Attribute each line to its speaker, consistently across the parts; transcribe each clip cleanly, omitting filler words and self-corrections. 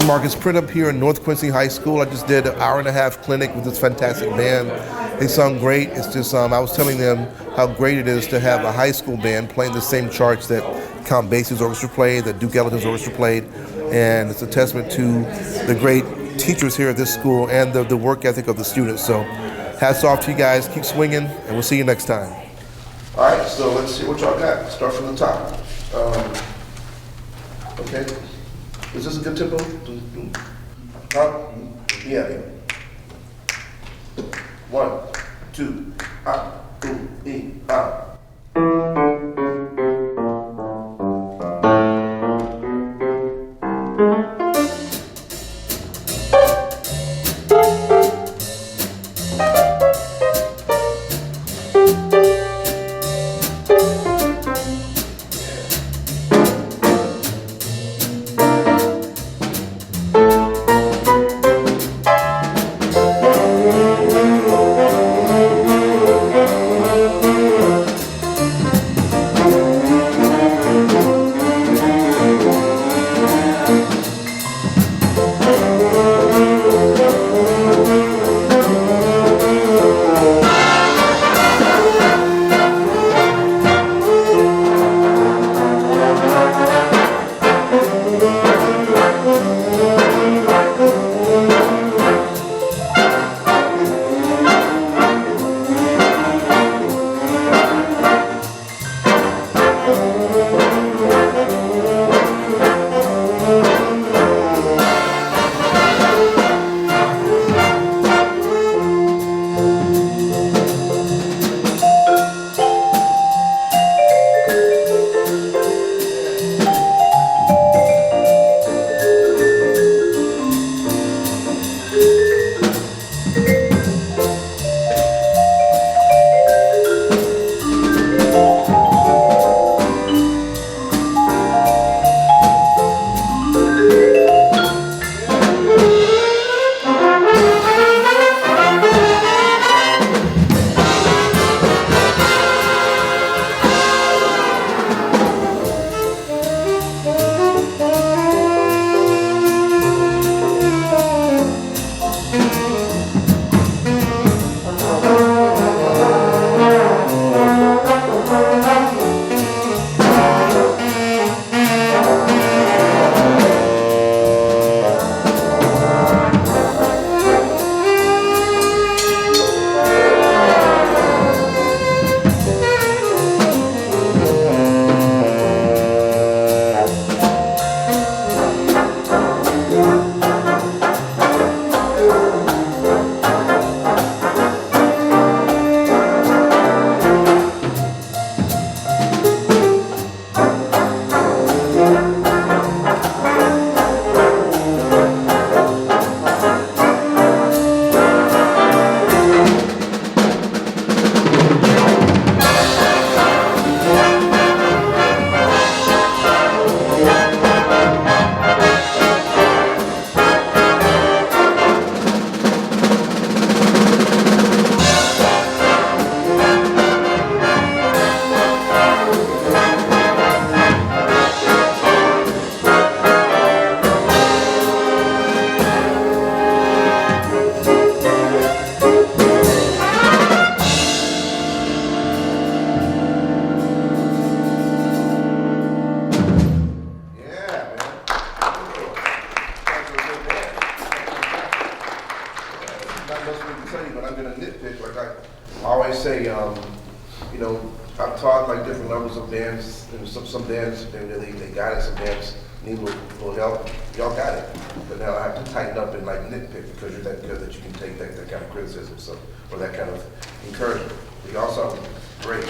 Speaker 1: Mark. It's Printup here in North Quincy High School. I just did an hour-and-a-half clinic with this fantastic band. They sung great. It's just, I was telling them how great it is to have a high school band playing the same charts that Count Basie's orchestra played, that Duke Ellington's orchestra played, and it's a testament to the great teachers here at this school and the work ethic of the students. So hats off to you guys. Keep swinging, and we'll see you next time. All right, so let's see what y'all got. Start from the top. Okay. Is this a good tempo? Yeah. 1, 2, but I'm going to nitpick. Like I always say, you know, I've taught like different levels of bands, and some bands they got it, some bands need a little help. Y'all got it, but now I have to tighten up and like nitpick because you're that good that you can take that kind of criticism, so or that kind of encouragement. But y'all sound great,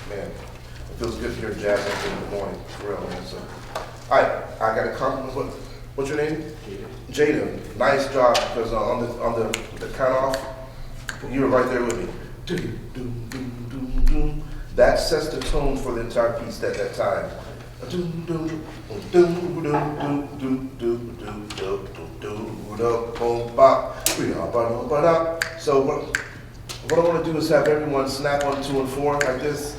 Speaker 1: man. It feels good to hear jazz in the morning, for real, man. So, all right, I got a compliment. What's your name? Jada. Nice job, because on the count off, you were right there with me. That sets the tone for the entire piece at that time. So what I want to do is have everyone snap on 2 and 4 like this,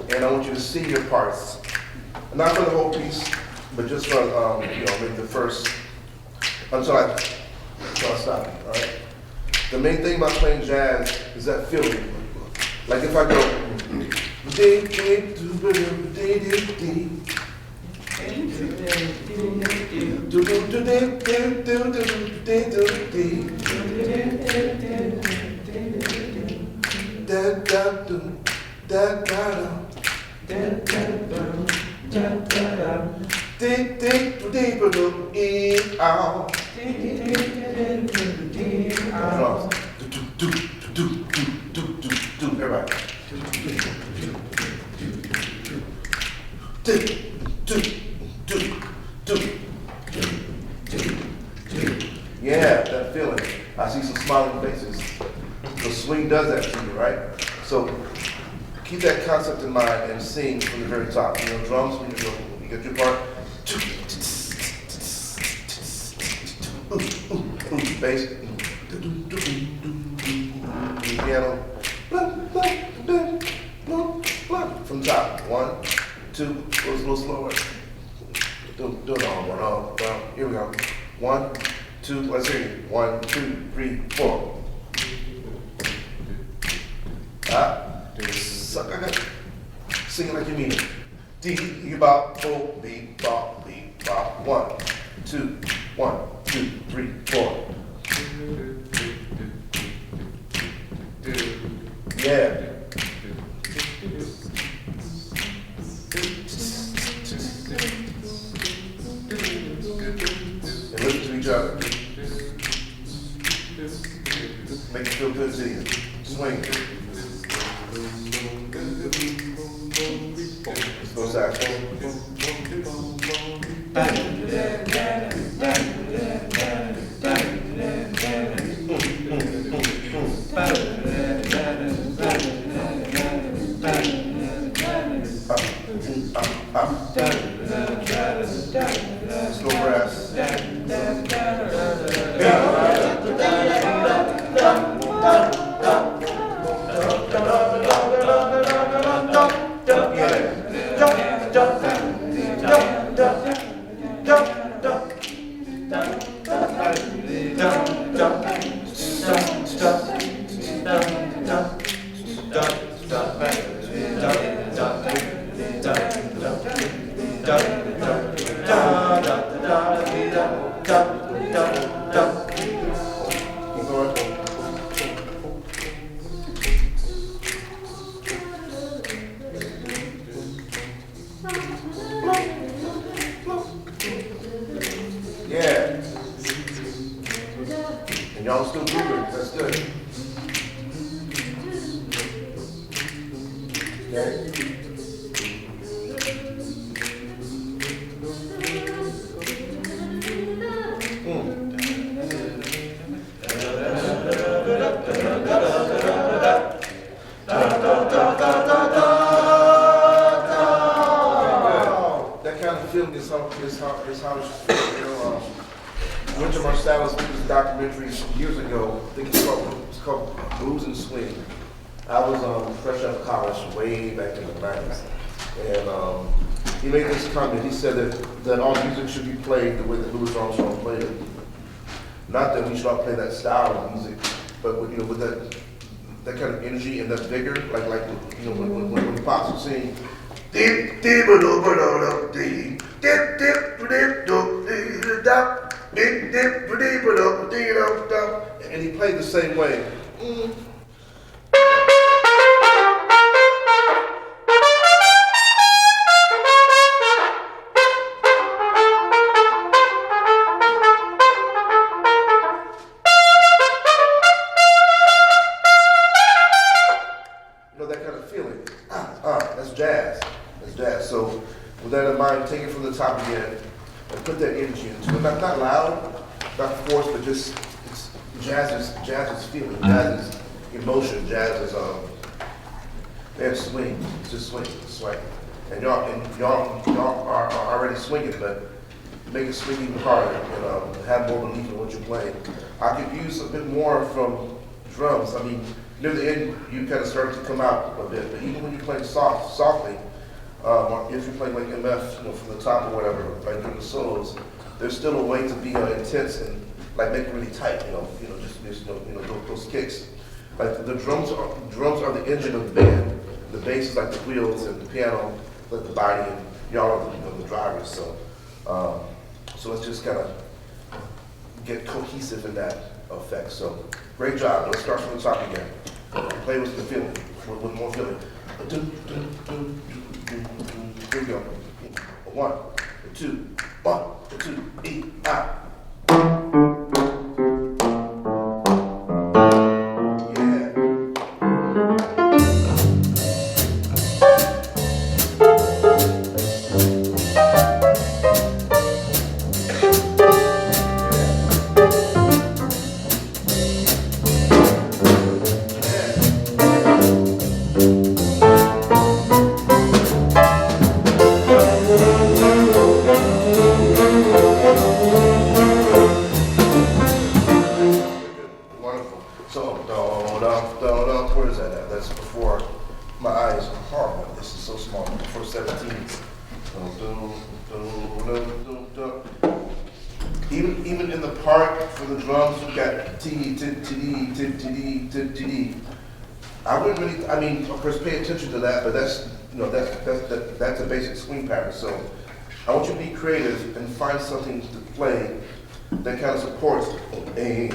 Speaker 1: and I want you to see your parts. Not for the whole piece, but just for you know, maybe the first until I stop you, all right? The main thing about playing jazz is that feeling. Like if I go, dee, dee, doo, doo, dee, dee, dee. Do do do do do do do do do. Da da do da da da da da da da. Dee dee dee do do ow. Drums. Do do do do do do do. Everybody. Do do do do. Yeah, that feeling. I see some smiling faces. The swing does that to you, right? So keep that concept in mind and sing from the very top. You know, drums, when you get your part. Bass. Piano. From top. 1, 2, goes a little slower. Do it all, one, all. Well, here we go. 1, 2, let's hear it. 1, 2, 3, 4. Sing it like you mean it. D, bop, bo, beep, bop, beep, bop. 1, 2, 1, 2, 3, 4. Yeah. And listen to each other. Make it feel good to you. Swing. Let's go saxophone. Let's go brass. Yeah. And y'all still moving. That's good. Okay. That kind of feeling is how it should feel. You know, Winter Marsalis did this documentary years ago. I think it's called Blues and Swing. I was fresh out of college way back in the 90s. And he made this comment. He said that all music should be played the way that Louis Armstrong played it. Not that we should all play that style of music, but with, with that kind of energy and that vigor, like when the Pops would sing, and he played the same way. That kind of feeling. That's jazz. That's jazz. So with that in mind, take it from the top again and put that energy into it. Not loud, not forced, but just jazz is feeling. Jazz is emotion. Jazz is swing. It's just swing. It's swing. And y'all are already swinging, but make it swing even harder and have more belief in what you're playing. I could use a bit more from drums. I mean, near the end, you kind of start to come out a bit, but even when you're playing softly, if you're playing like MF, from the top or whatever, like during the solos, there's still a way to be intense and like make it really tight. Just those kicks. Like the drums are the engine of the band. The bass is like the wheels, and the piano like the body, and y'all are the drivers. So let's just kind of get cohesive in that effect. So great job. Let's start from the top again. Play with the feeling, with more feeling. Here we go. 1, 2, 1, 2, E, ah. Where is that at? That's before my eyes are horrible. This is so small. Before 17. Even in the part for the drums, we got T, T, T, T, T, T, T, T. I wouldn't really. I mean, of course, pay attention to that, but that's a basic swing pattern. So I want you to be creative and find something to play that kind of supports a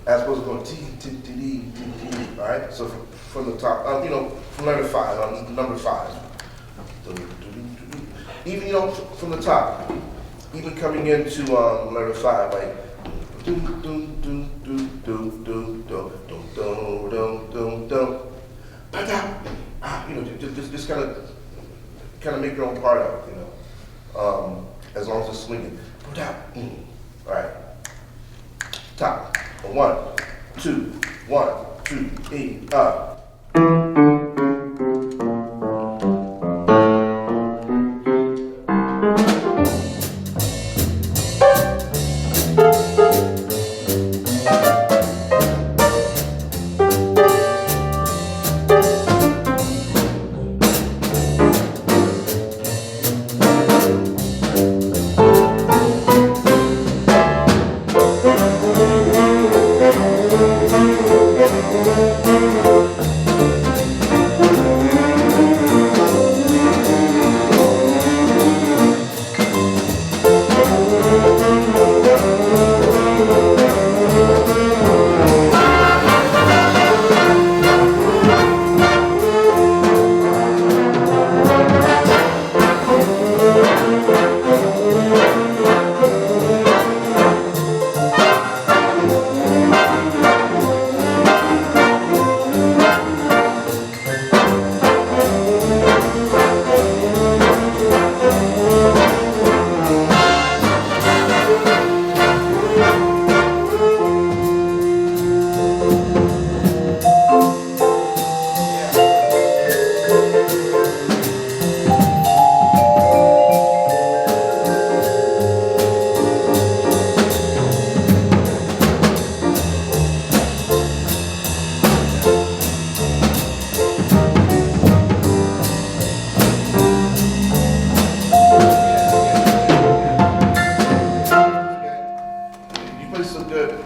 Speaker 1: as opposed to going T, T, T, T, T, T, all right? So from the top, from letter 5, number 5. Even, from the top, even coming into letter 5, like, just kind of make your own part of it, as long as it's swinging. All right, top. 1, 2, 1, 2, E, up.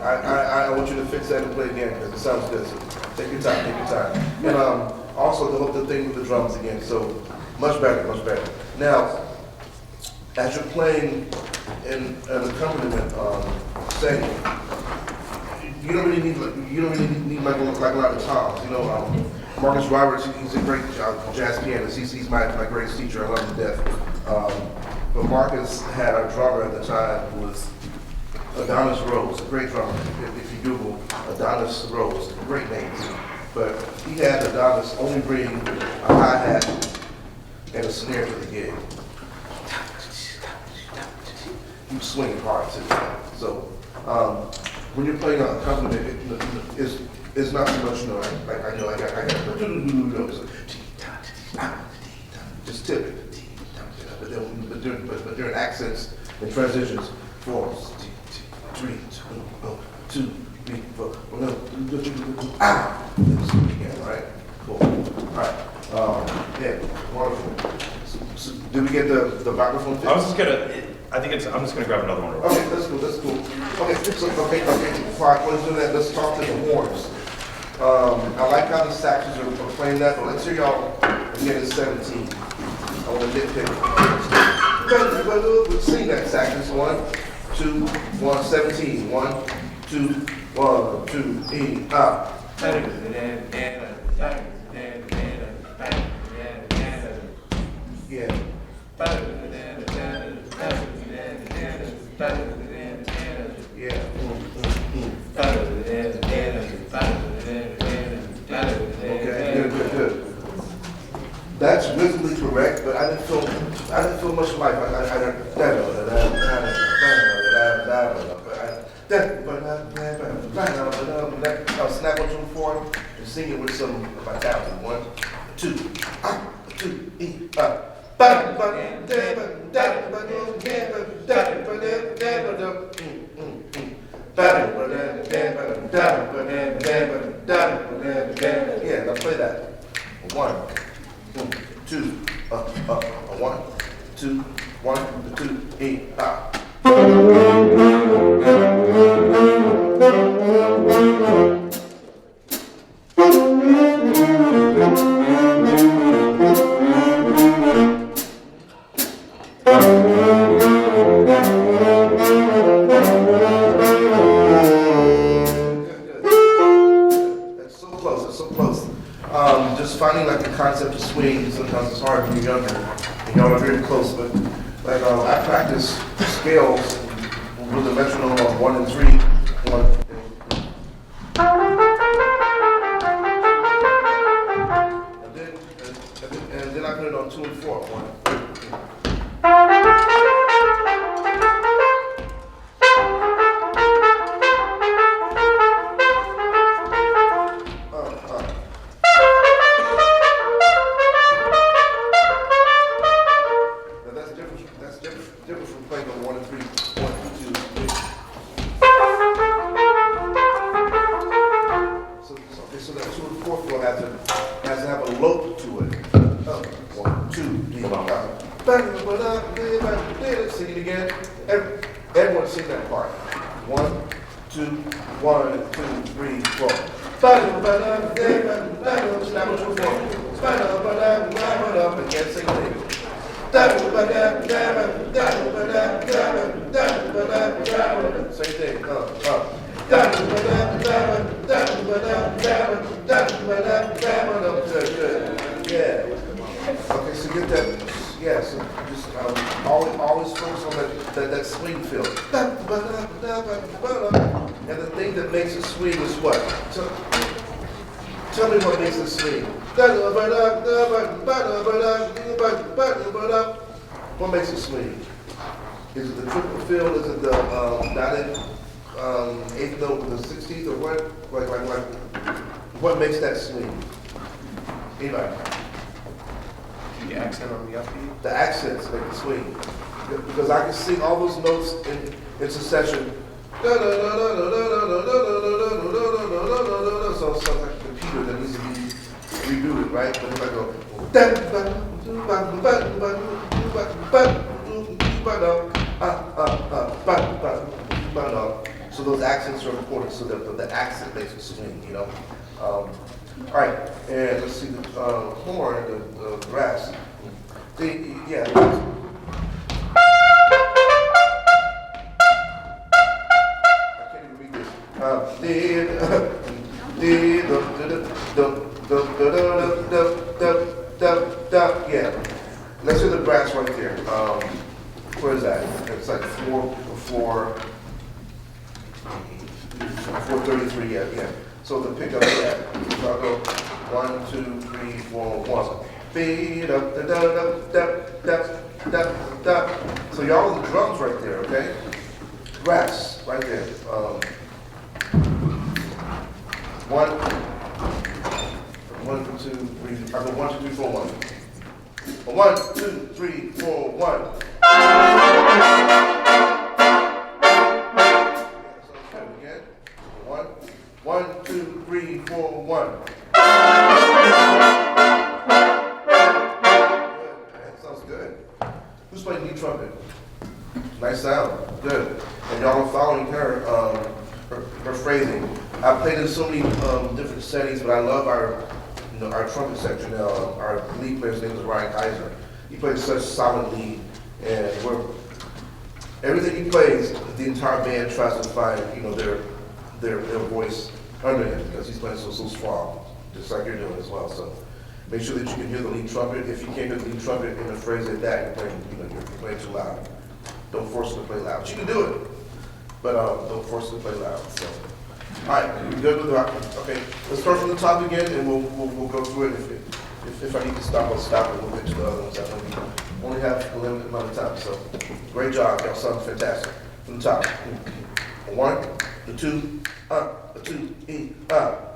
Speaker 1: I want you to fix that and play again because it sounds good. So take your time, take your time. And also the thing with the drums again. So much better, much better. Now, as you're playing in an accompaniment setting, you don't really need like a lot of toms. You know, Marcus Roberts, he's a great jazz pianist. He's my greatest teacher. I love him to death. But Marcus had a drummer at the time who was Adonis Rose, a great drummer. If you Google Adonis Rose, great name. But he had Adonis only bring a hi-hat and a snare to the gig. He was swinging hard too. So when you're playing an accompaniment, it's not so much, you know, like I got just tip it. But during accents and transitions, 4, 3, 2, 3, 4, 1, ah! Again, right? Cool. All right. Yeah, wonderful. Did we get the microphone fixed?
Speaker 2: I'm just gonna grab another one. Real quick.
Speaker 1: Okay, that's cool. Okay, fine, let's do that, let's talk to the horns. I like how the saxes are playing that, but let's hear y'all again at 17. I want to nitpick. Sing that saxes, 1, 2, 1, 17. 1, 2, 1, 2, 3, up. Yeah. Yeah. Okay, good. That's rhythmically correct, but I didn't feel much life. Snap on 2 and 4 and sing it with some vitality. 1, 2, 2, up. Yeah, now play that. 1, 2, 1, 2, 1, 2, 3, up. That's so close. Just finding like the concept of swing, sometimes it's hard when you're younger, and y'all are very close, but like I practice scales with a metronome of 1 and 3. 1. And then I put it on 2 and 4. 1. That's different from playing on 1 and 3. 1, 2, 3. So that 2 and 4 flow has to have a lope to it. 1, 2, 3, 4. Sing it again. Everyone sing that part. 1, 2, 1, 2, 3, 4. Snap on 2 and 4. Again, sing it. Same thing. Good. Yeah. Okay, so get that. Yeah, so just always focus on that swing feel. And the thing that makes it swing is what? Tell me what makes it swing. What makes it swing? Is it the triple fill? Is it the dotted 8th note with the 16th, or what? Like, what makes that swing? Anybody?
Speaker 2: The accent on the upbeat.
Speaker 1: The accents make it swing. Because I can sing all those notes in succession. So it sounds like a computer that needs to be rebooted, right? But if I go, so those accents are important, so that the accent makes it swing, you know? All right, and let's see the horn, the brass. Yeah. Yeah. Let's hear the brass right there. Where is that? It's like 433. Yeah. So the pickup, yeah. So I'll go 1, 2, 3, 4, 1. Beat up, da da da da. So y'all are the drums right there, okay? Brass right there. 1, 2, 3. I go 1, 2, 3, 4, 1. 1, 2, 3, 4, 1. Again. 1, 2, 3, 4, 1. That sounds good. Who's playing lead trumpet? Nice sound, good. And y'all are following her phrasing. I've played in so many different settings, but I love our trumpet section now. Our lead player's name is Ryan Kaiser. He plays such solid lead, and everything he plays, the entire band tries to find, their voice under him because he's playing so strong, just like you're doing as well. So make sure that you can hear the lead trumpet. If you can't hear the lead trumpet in the phrase like that, you're playing too loud. Don't force him to play loud. You can do it, but don't force him to play loud. So, all right, we good with that? Okay, let's start from the top again, and we'll go through it. If I need to stop, I'll stop, and we'll get to the other ones. I know we only have a limited amount of time. So, great job, y'all sound fantastic. From the top, 1, 2, up, 2, E, up.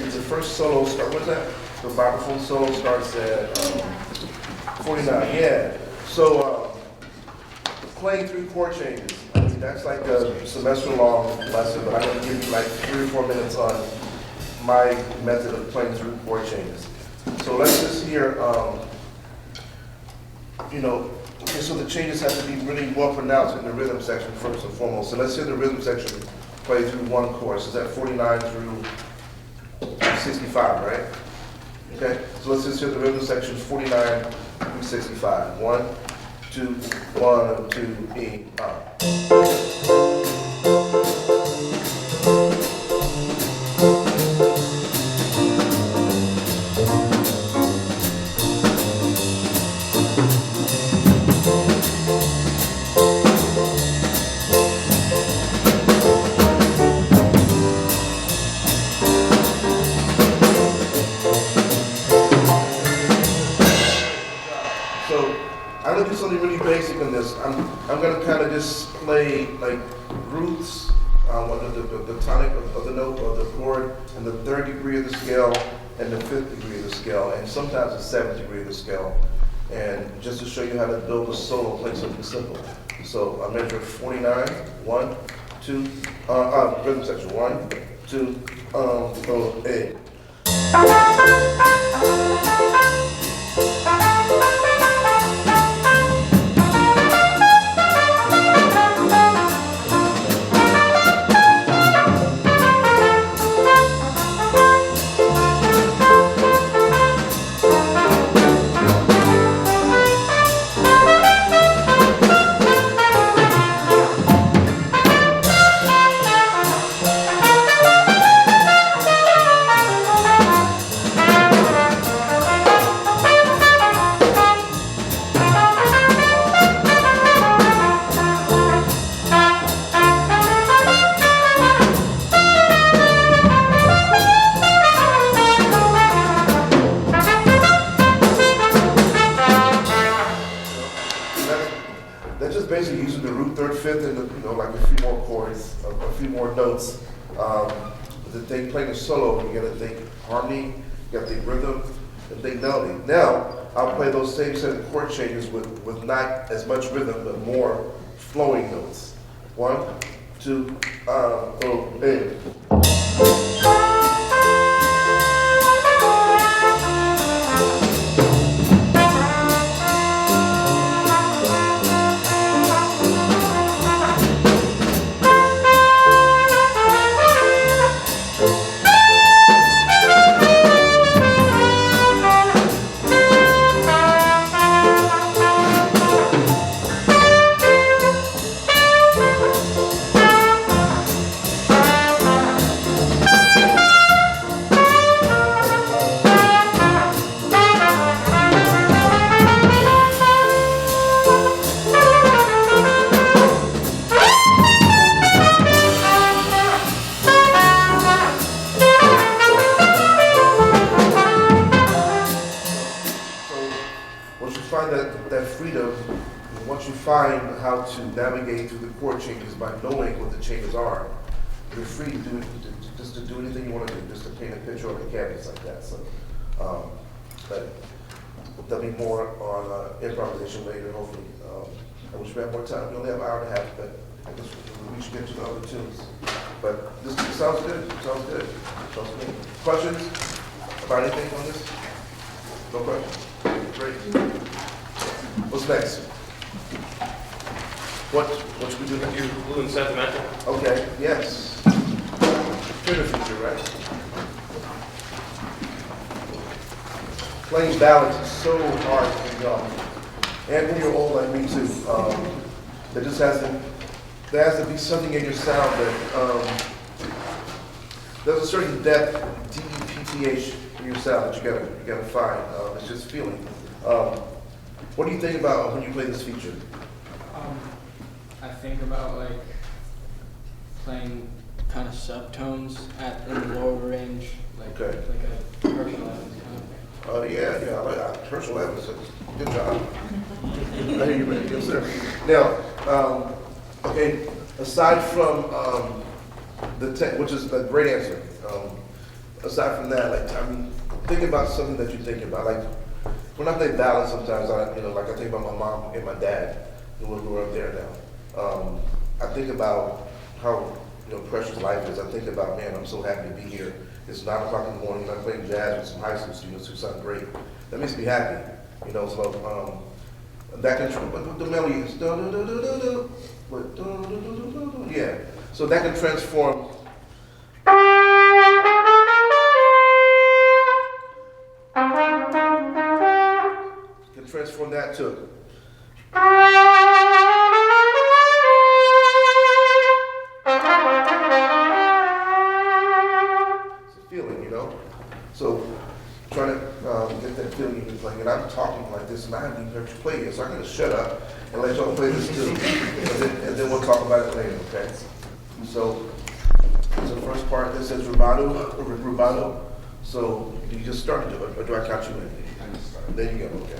Speaker 1: The first solo start, what's that? The vibraphone solo starts at 49, yeah. So playing through chord changes, I mean, that's like a semester-long lesson, but I'm going to give you like 3 or 4 minutes on my method of playing through chord changes. So let's just hear, okay, so the changes have to be really well pronounced in the rhythm section first and foremost. So let's hear the rhythm section play through one chorus. Is that 49 through 65, right? Okay, so let's just hear the rhythm sections 49 through 65. 1, 2, 1, 2, E, So I'm gonna do something really basic on this. I'm gonna kind of just play like roots on the tonic of the note of the chord, and the third degree of the scale, and the fifth degree of the scale, and sometimes the seventh degree of the scale. And just to show you how to build a solo, play something simple. So I measure 49, 1, 2, rhythm section, 1, 2, go, A. That's just basically using the root, third, fifth, and like a few more chords, a few more notes. That they play the solo, you gotta think harmony, you gotta think rhythm, and think melody. Now, I'll play those same set of chord changes with not as much rhythm, but more flowing notes. 1, 2, go, A. Once you find that freedom, once you find how to navigate through the chord changes by knowing what the changes are, you're free to do just to do anything you want to do, just to paint a picture on a canvas like that. So, but there'll be more on improvisation later, hopefully. I wish we had more time. We only have an hour and a half, but I guess we should get to the other tunes. But this sounds good. Sounds good. Sounds good. Questions about anything on this? No questions. Great. What's next? What should we do next?
Speaker 2: You're blue and sentimental.
Speaker 1: Okay, yes. Future, right? Playing ballads is so hard when you're young. And when you're old like me too. There has to be something in your sound that, there's a certain depth, D-E-P-T-H in your sound that you gotta find. It's just feeling. What do you think about when you play this feature?
Speaker 3: I think about like playing kind of subtones in the lower range, like
Speaker 1: Okay.
Speaker 3: like a Herschel Evans kind of.
Speaker 1: Yeah, I like that. Herschel Evans, good job. I hear you, man. Yes, sir. Now, okay, aside from which is a great answer. Aside from that, think about something that you think about. Like when I play ballads, sometimes I think about my mom and my dad, who are up there now. I think about how precious life is. I think about, man, I'm so happy to be here. It's 9 o'clock in the morning, and I'm playing jazz with some high school students who sound great. That makes me happy, so that can, but the melody is yeah. So that can transform. that too. It's a feeling, you know? So trying to get that feeling, it's like, and I'm talking like this, and I haven't even heard you play yet, so I'm gonna shut up and let y'all play this too. And then we'll talk about it later, okay? So the first part, this says rubato. So you just start to do it, or do I count you in? There you go, okay.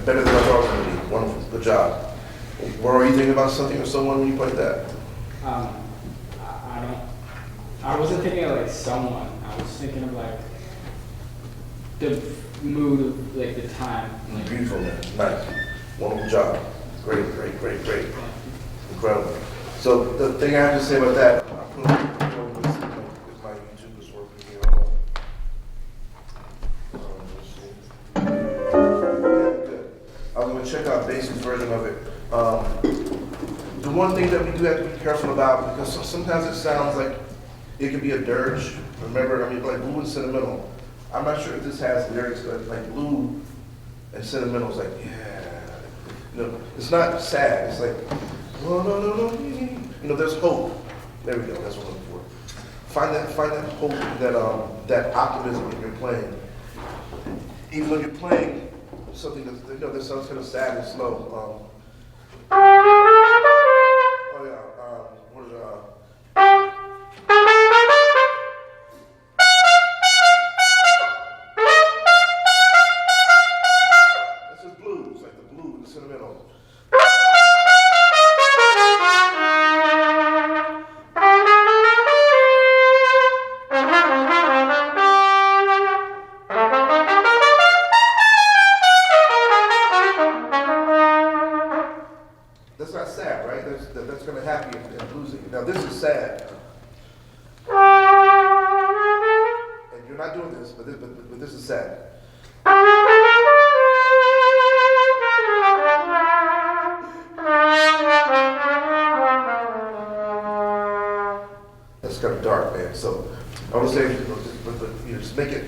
Speaker 1: Better than I thought it was going to be. Wonderful. Good job. Were you thinking about something or someone when you played that?
Speaker 3: I wasn't thinking of like someone. I was thinking of like the mood of like the time. Like,
Speaker 1: beautiful, man. Nice. Wonderful job. Great. Incredible. So the thing I have to say about that, I put is my YouTube is working here. basic version of it. The one thing that we do have to be careful about, because sometimes it sounds like it could be a dirge. Remember, I mean, like blue and sentimental. I'm not sure if this has lyrics, but like blue and sentimental is like, yeah. You know, it's not sad. It's like, no, no, no, no. You know, there's hope. There we go. That's what I'm looking for. Find that hope, that optimism when you're playing. Even when you're playing something that's, you know, that sounds kind of sad and slow. What is This is blues, like the blue, the sentimental. That's not sad, right? That's going to happen in bluesing. Now this is sad. And you're not doing this, but this is sad. That's kind of dark, man. So I would say, you know, just make it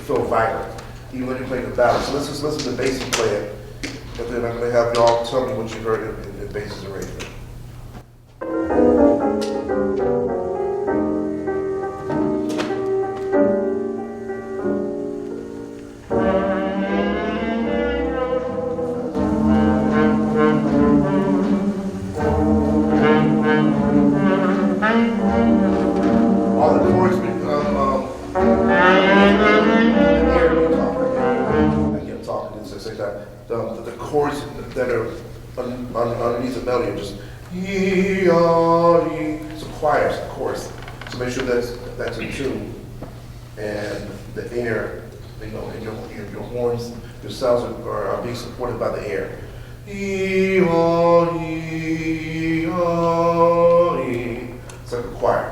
Speaker 1: feel vibrant, even when you're playing the ballad. So let's just listen to the bass play it, and then I'm going to have y'all tell me what you heard in the bass's arrangement. All the chords, the chords that are underneath the melody are just it's a choir, it's a chorus. So make sure that's in tune, and the air, you know, and your horns, your sounds are being supported by the air. It's like a choir.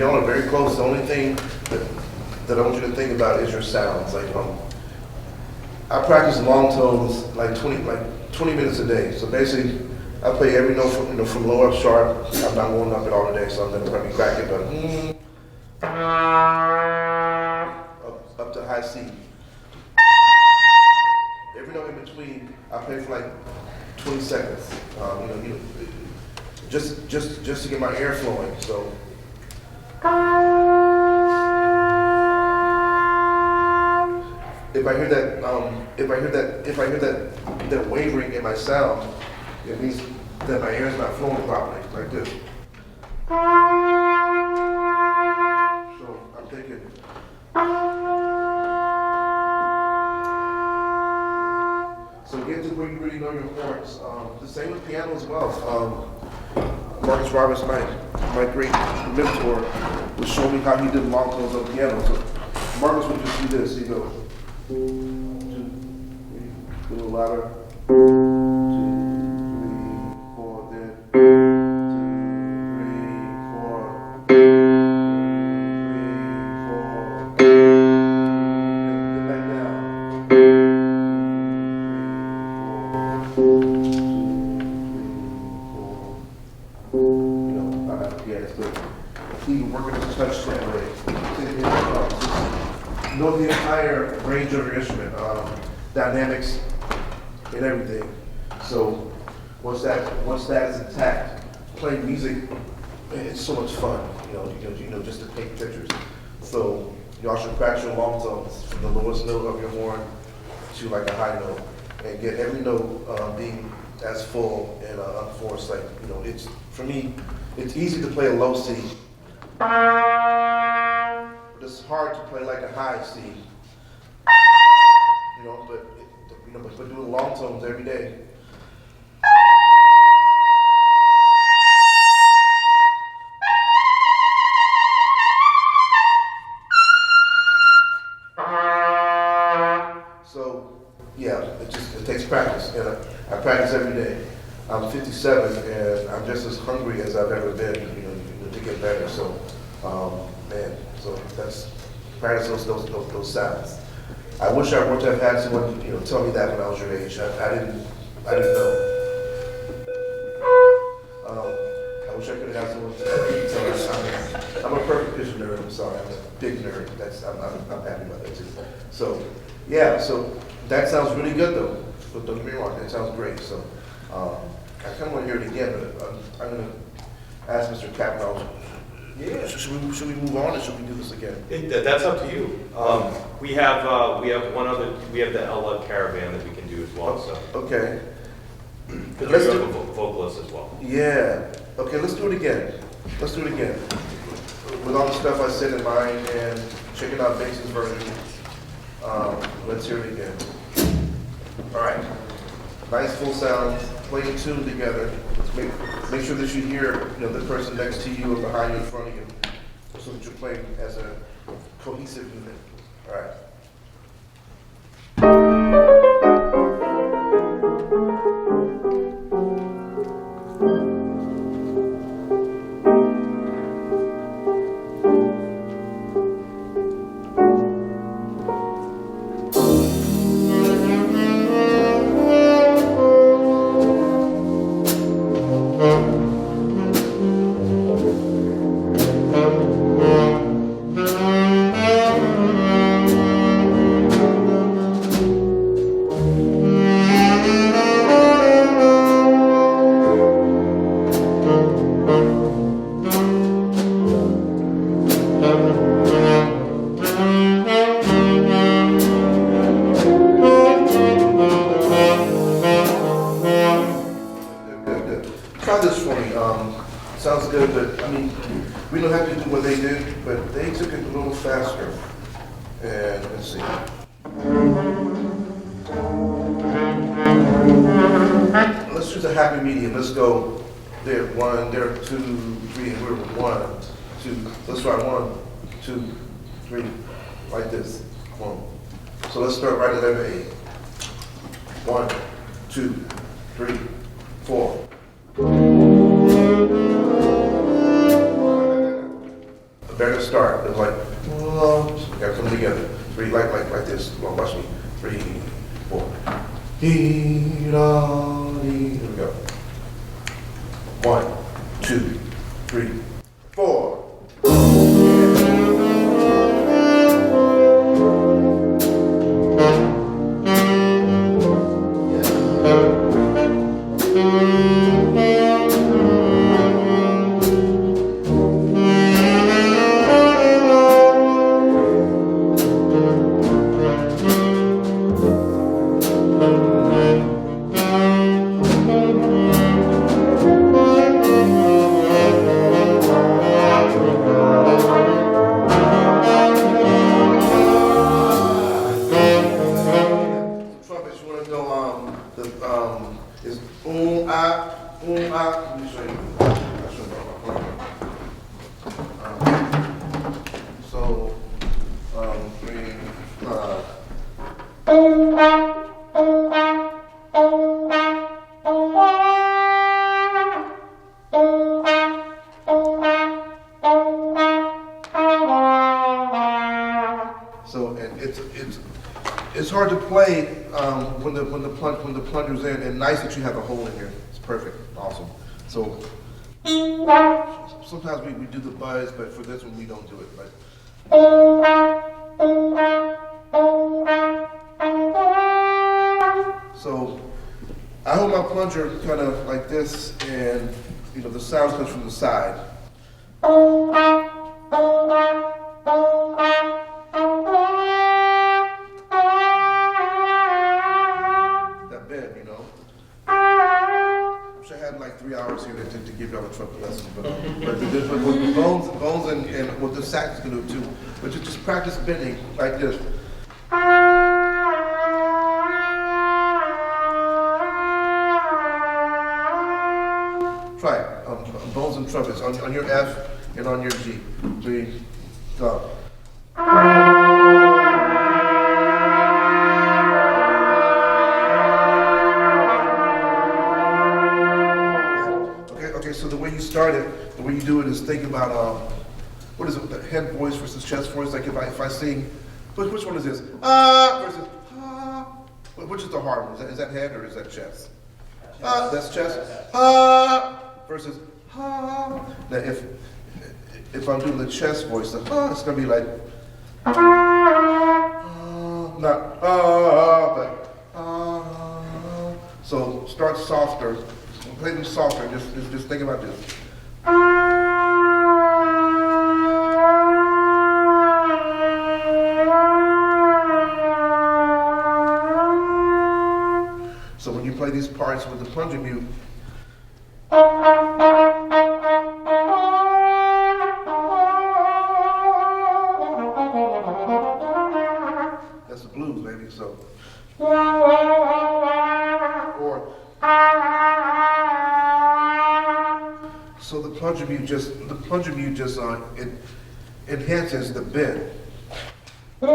Speaker 1: y'all are very close. The only thing that I want you to think about is your sounds. Like, I practice long tones like 20 minutes a day. So basically, I play every note from low up sharp. I'm not warming up it all day, so I'm never gonna be cracking, but up to high C. Every note in between, I play for like 20 seconds. Just to get my air flowing. So. If I hear that wavering in my sound, it means that my air is not flowing properly, like this. So I'm thinking. So get to where you really know your chords. The same with piano as well. Marcus Roberts, my great mentor, was showing me how he did long tones on piano. So Marcus would just do this. He goes. A little louder. 2, 3, 4, then 2, 3, 4, 3, 4, and back down. 2, 3, 4. I'm not a pianist, but he working his touch that way. Know the entire range of your instrument, dynamics, and everything. So once that is intact, playing music, it's so much fun. Just to paint pictures. So y'all should practice your long tones from the lowest note of your horn to like a high note, and get every note being as full and unforced. Like it's for me, it's easy to play a low C. It's hard to play like a high C, but doing long tones every day. So yeah, it takes practice, and I practice every day. I'm 57, and I'm just as hungry as I've ever been, to get better. So. So that's practice those sounds. I wish I would have had someone tell me that when I was your age. I didn't know. I wish I could have had someone tell me. I'm a perfect pitch nerd. I'm sorry, I'm a big nerd. I'm happy about that too. So yeah, so that sounds really good though. But don't get me wrong, that sounds great. So I kind of want to hear it again, but I'm going to ask Mr. Capnell. Yeah. Should we move on, or should we do this again?
Speaker 2: That's up to you. We have one other. We have the Ella Caravan that we can do as well. So
Speaker 1: okay.
Speaker 2: Because we have a vocalist as well.
Speaker 1: Yeah. Okay. Let's do it again. With all the stuff I said in mind and checking out Bass's version. Let's hear it again. All right. Nice full sounds. Playing tune together. Make sure that you hear, the person next to you or behind you, in front of you, so that you're playing as a cohesive unit. All right. Try this for me. Sounds good, but I mean, we don't have to do what they did, but they took it a little faster. And let's see. Let's use a happy medium. Let's go there. 1, there, 2, 3, and we're 1, 2. Let's try 1, 2, 3, like this. Boom. So let's start right at letter A. 1, 2, 3, 4. just, well, watch me. 3, 4. Here we go. 1, 2, 3, 4. Is let me show you. I'll show you. So, 3, so, and it's hard to play when the plunger's in, and nice that you have a hole in here. It's perfect, awesome. So sometimes we do the buzz, but for this one we don't do it. But so I hold my plunger kind of like this, and the sound comes from the side. Like 3 hours here to give y'all a trumpet lesson, but with bones and what the sax is gonna do too. But just practice bending like this. Try it. Bones and trumpets on your F and on your G. 3, go. So the way you start it, the way you do it is think about what is it, the head voice versus chest voice. Like if I sing, which one is this? Versus which is the hard one? Is that head or is that chest? That's chest. Versus Now if I'm doing the chest voice, it's gonna be like not but so start softer. Play them softer. Just think about this. So when you play these parts with the plunger mute, that's the blues, baby. So or so the plunger mute just it enhances the bend. Now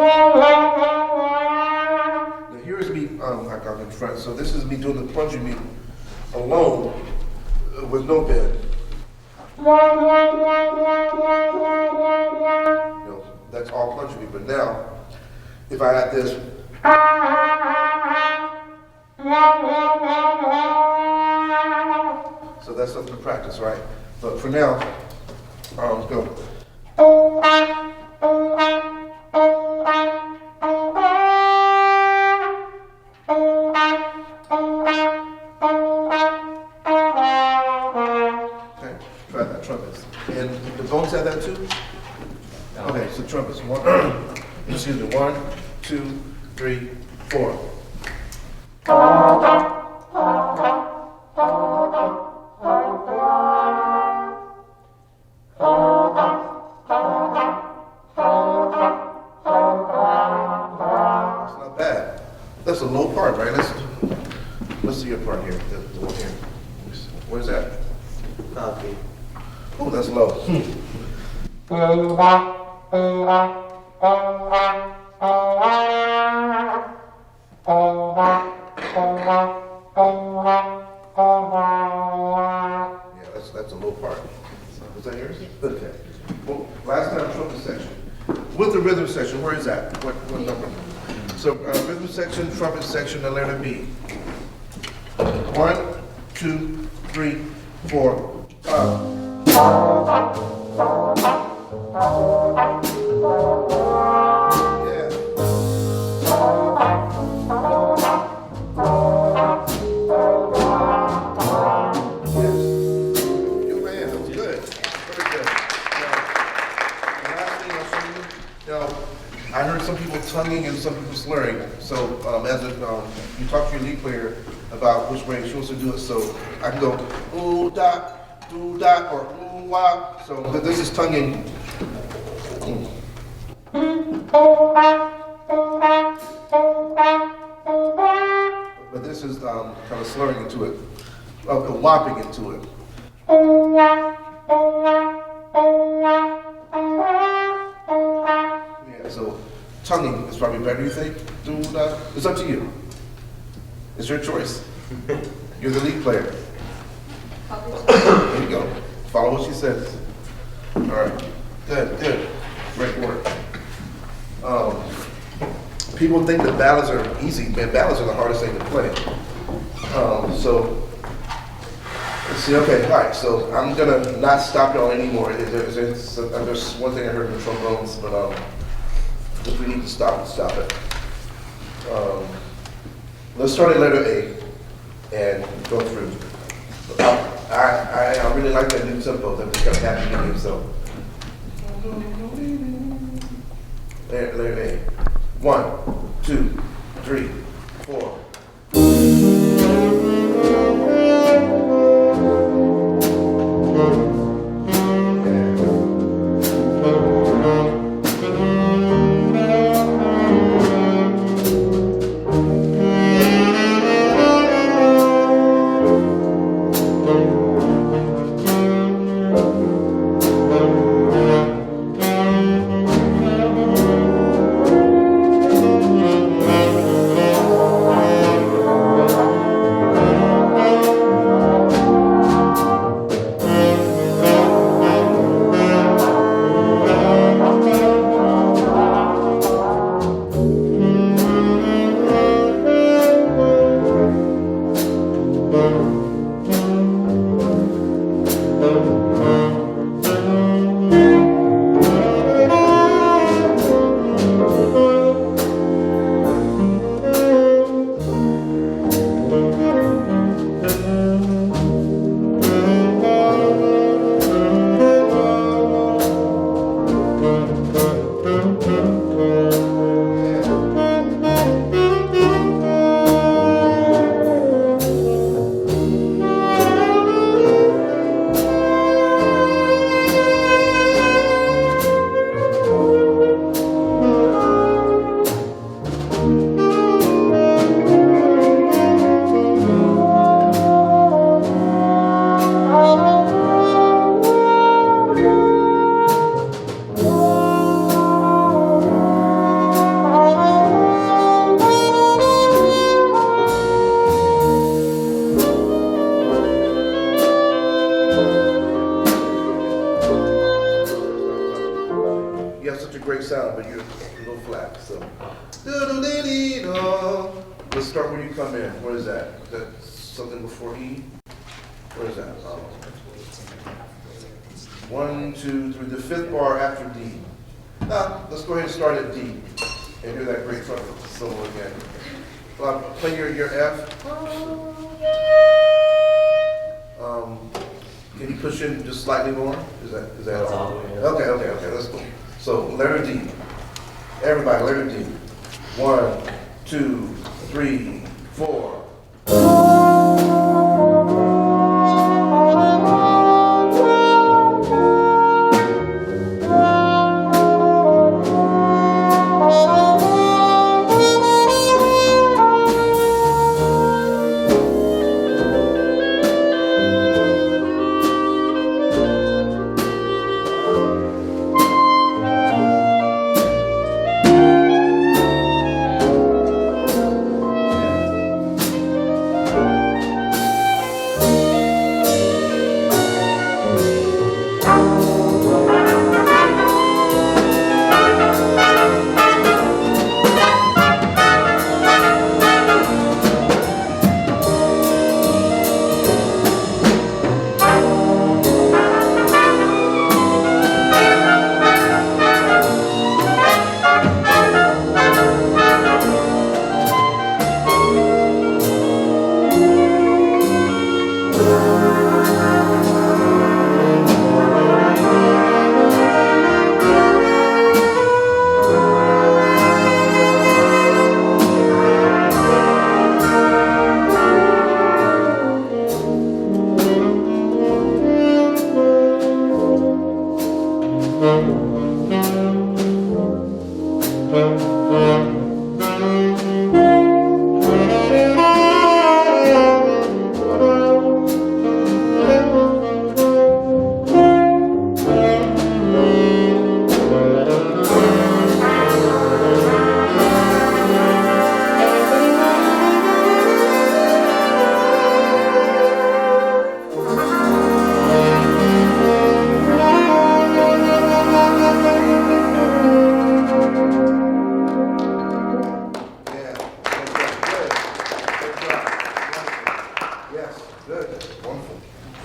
Speaker 1: here's me like I'm in front. So this is me doing the plunger mute alone with no bend. That's all plunger mute. But now if I add this, so that's something to practice, right? But for now, let's go. Okay, try that, trumpets. And the bones have that too? Okay, so trumpets. 1, 2, 3, 4. That's a low part, right? Let's see your part here. The one here. Where's that?
Speaker 2: Okay.
Speaker 1: Oh, that's low. Yeah, that's a low part. Was that yours? Okay. Well, last time trumpet section. With the rhythm section, where is that? What number? So rhythm section, trumpet section, the letter B. 1, 2, 3, 4. Yeah. Yes. You man, that was good. Very good. Now, last thing I'll show you, I heard some people tonguing and some people slurring. So as you talk to your lead player about which way she wants to do it, so I can go ooh da, or ooh wah. So this is tonguing. But this is kind of slurring into it, whopping into it. Yeah, so tonguing is probably better, you think? It's up to you. It's your choice. You're the lead player. There you go. Follow what she says. All right. Good. Great work. People think that ballads are easy. Man, ballads are the hardest thing to play. So, let's see. Okay, all right. So I'm gonna not stop y'all anymore. There's one thing I heard in the trombones, but if we need to stop it. Let's start at letter A and go through. I really like that new tempo. That just got a happy medium. So, letter A. 1, 2, 3, 4. Sound, but you're a little flat. So, let's start where you come in. What is that? Is that something before E? What is that? 1, 2, 3. The fifth bar after D. Let's go ahead and start at D and hear that great trumpet solo again. Play your F. Can you push in just slightly more? Is that all? Okay. Let's go. So letter D. Everybody, letter D. 1, 2, 3, 4.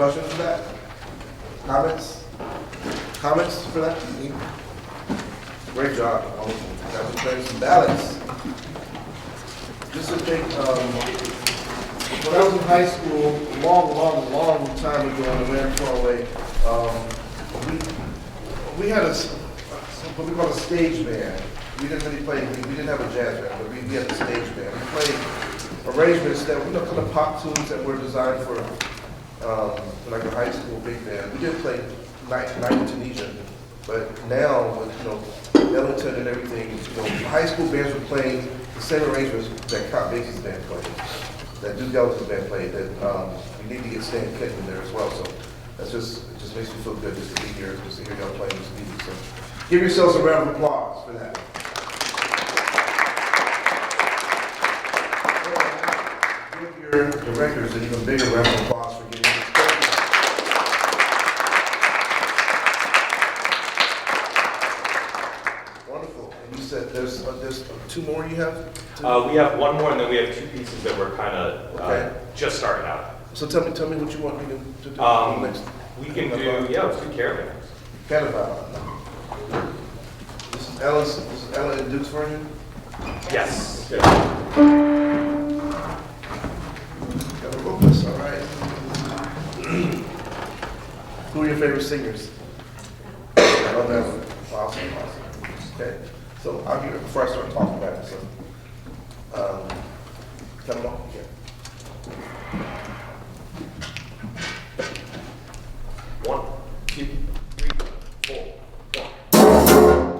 Speaker 1: Questions for that? Comments? Comments for that? Great job. Now we're playing some ballads. This is a big, when I was in high school, a long time ago on the Ramshaw Way, we had what we call a stage band. We didn't really play, we didn't have a jazz band, but we had a stage band. We played arrangements that were kind of pop tunes that were designed for like a high school big band. We did play Night in Tunisia, but now with Ellington and everything, high school bands were playing the same arrangements that Count Basie's band played, that Duke Ellington's band played. That we need to get Stan Kenton in there as well. So it just makes me feel good just to be here, just to hear y'all playing this music. So give yourselves a round of applause for that. Give your directors an even bigger round of applause for getting this. Wonderful. And you said there's two more you have?
Speaker 2: We have one more, and then we have two pieces that we're kind of just starting out.
Speaker 1: So tell me what you want me to do next.
Speaker 2: We can do, let's do Caravan.
Speaker 1: Caravan. This is Ella and Duke's version?
Speaker 2: Yes.
Speaker 1: Got a vocalist, all right. Who are your favorite singers? I love that one. Awesome. Okay. So I'll hear it before I start talking about it. So, come on. Yeah.
Speaker 2: 1, 2, 3, 4, 1.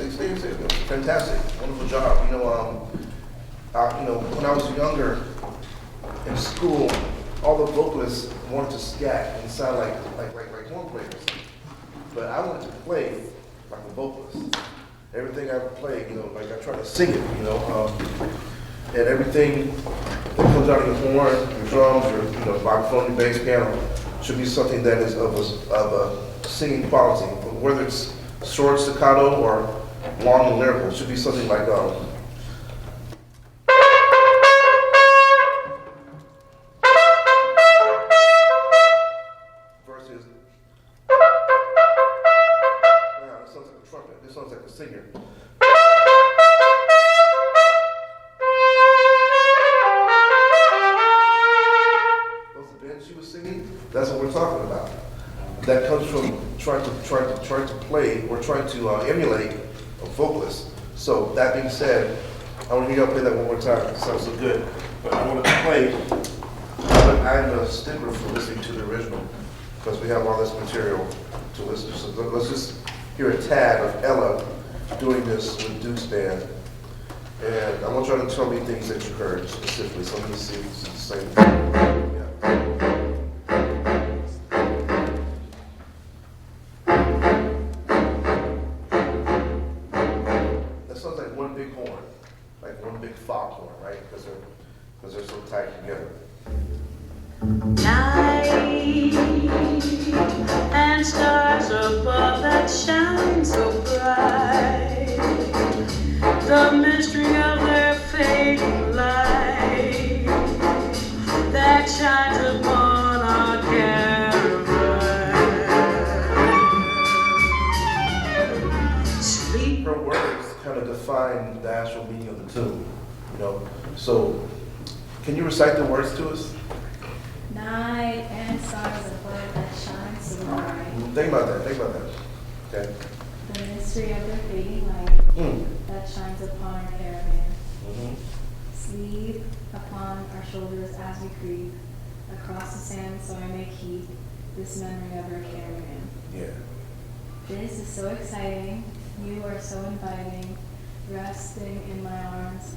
Speaker 1: it's fantastic, wonderful job. When I was younger in school, all the vocalists wanted to scat and sound like horn players. But I wanted to play like a vocalist. Everything I play, like I try to sing it, and everything that comes out of your horn, your drums, your microphone, your bass, piano, should be something that is of a singing quality. Whether it's short staccato or long and lyrical, it should be something like versus. Wow, this sounds like a trumpet. This sounds like a singer. Those are the bands she was singing. That's what we're talking about. That comes from trying to play or trying to emulate a vocalist. So that being said, I want to hear y'all play that one more time. It sounds so good. But I want to play. I'm a stickler for listening to the original because we have all this material to listen to. So let's just hear a tad of Ella doing this with Duke's band. And I want y'all to tell me things that you heard specifically. So let me see if it's the same thing. Yeah. One big horn, like one big foghorn, right? Because they're so tight together.
Speaker 4: Night and stars above that shine so bright. The mystery of their fading light that shines upon our caravan. Sleep.
Speaker 1: Her words kind of define the actual meaning of the tune, So, can you recite the words to us?
Speaker 5: Night and stars above that shine so bright.
Speaker 1: Think about that. Okay.
Speaker 5: The mystery of the fading light that shines upon our caravan.
Speaker 1: Mm-hmm.
Speaker 5: Sleep upon our shoulders as we creep across the sand so I may keep this memory of our caravan.
Speaker 1: Yeah.
Speaker 5: This is so exciting. You are so inviting, resting in my arms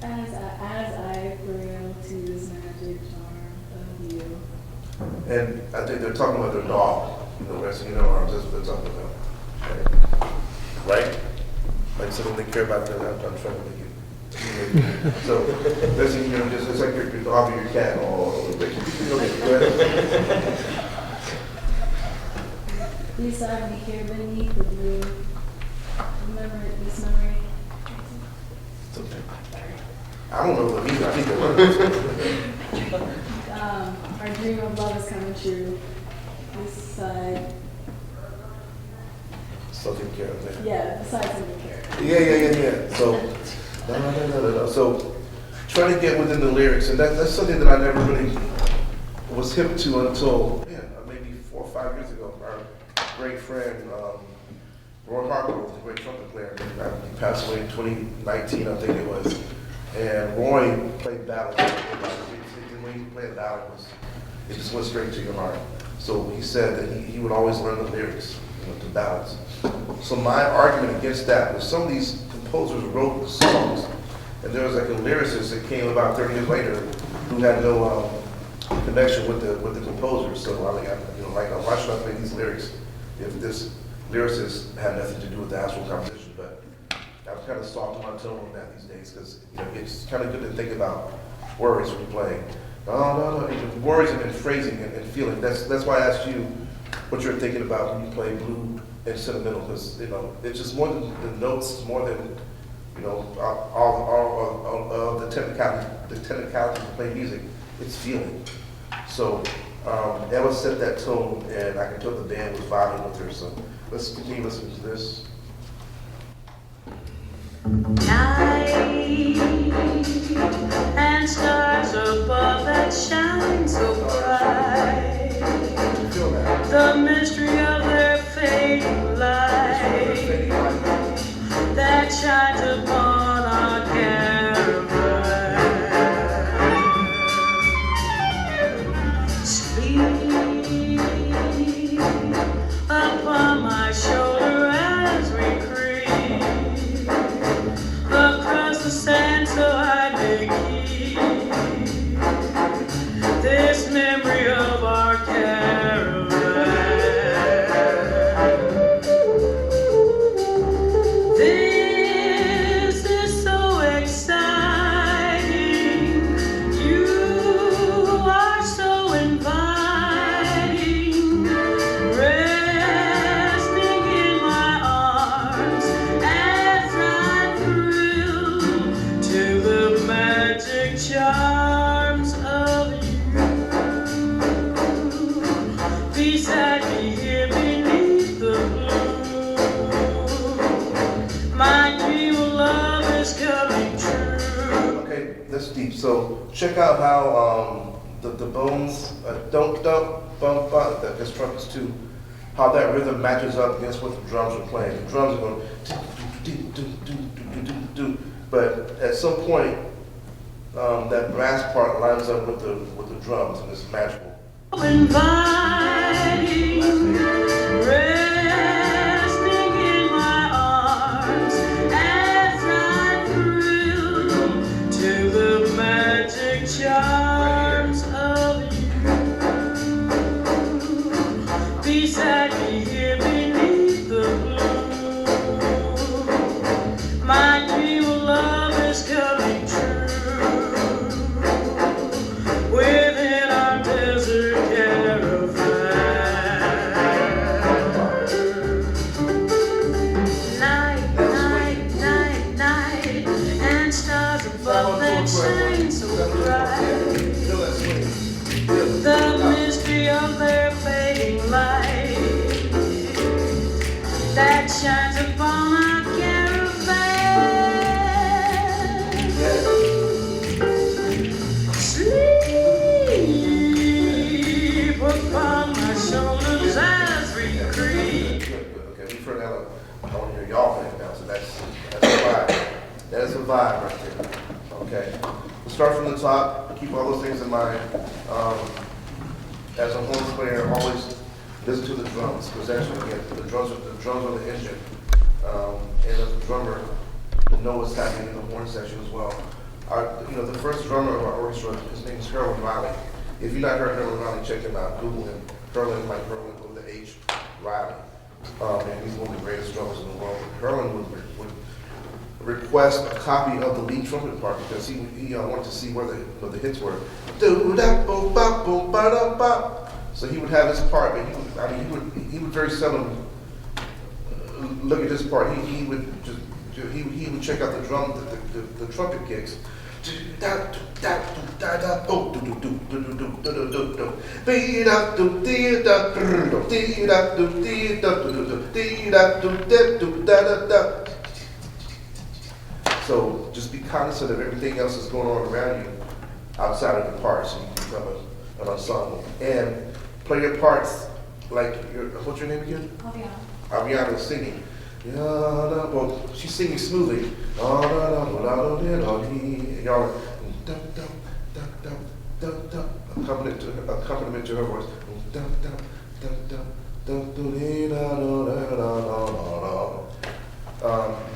Speaker 5: as I thrill to this magic charm of you.
Speaker 1: And I think they're talking about their dog, resting in their arms. That's what they're talking about. Right? Like something they care about. I'm trying to make it. So, listen, it's like your dog or your cat. Oh, go ahead.
Speaker 5: Beside me here beneath the blue. Remember this memory?
Speaker 1: It's okay. I don't know what it means. I think the words.
Speaker 5: Our dream of love is coming true. This side.
Speaker 1: Something care of that.
Speaker 5: Yeah, besides taking care.
Speaker 1: Yeah. So, no. So, trying to get within the lyrics, and that's something that I never really was hip to until maybe 4 or 5 years ago. Our great friend, Roy Harper, was a great trumpet player. He passed away in 2019, I think it was. And Roy played ballads. When he played a ballad, it just went straight to your heart. So he said that he would always learn the lyrics to ballads. So my argument against that was some of these composers wrote songs, and there was like a lyricist that came about 30 years later who had no connection with the composer. So why should I play these lyrics if this lyricist had nothing to do with the actual composition? But I've kind of softened my tone on that these days because it's kind of good to think about words when you're playing. No, words and phrasing and feeling. That's why I asked you what you're thinking about when you play blue and sentimental, because it's just more than the notes, it's more than all the technicalities of playing music. It's feeling. So Ella set that tone, and I can tell the band was vibing with her. So let's continue listening to this.
Speaker 4: Night and stars above that shine so bright.
Speaker 1: Feel that.
Speaker 4: The mystery of their fading light that shines upon our caravan. Sleep upon my shoulder
Speaker 1: That's deep. So check out how the bones don't bump bump. That's trumpets too. How that rhythm matches up against what the drums are playing. The drums are going do do do do do do. But at some point, that brass part lines up with the drums, and it's magical.
Speaker 4: Inviting, resting in my arms as I thrill to the magic charms of you. Beside me here beneath the blue, my dream of love is coming true. Within our desert shine so bright. The mystery of their fading light that shines upon our caravan. Sleep upon my shoulders as we creep.
Speaker 1: Okay, we've heard that. I want to hear y'all play it now. So that's a vibe. That's a vibe right there. Okay, we'll start from the top, keep all those things in mind. As a horn player, always listen to the drums, because actually, again, the drums are the engine. And as a drummer, to know what's happening in the horn section as well. The first drummer of our orchestra, his name is Herman Riley. If you've not heard Herman Riley, check him out, Google him. Herman, like Herman with the H, Riley. And he's one of the greatest drummers in the world. Herman would request a copy of the lead trumpet part because he wanted to see where the hits were. So he would have his part, but he would very seldom look at this part. He would check out the drum, the trumpet kicks. So just be cognizant of everything else that's going on around you outside of the parts, so you can become an ensemble. And play your parts like what's your name again? Aviana is singing. Well, she's singing smoothly. And y'all are accompaniment to her voice.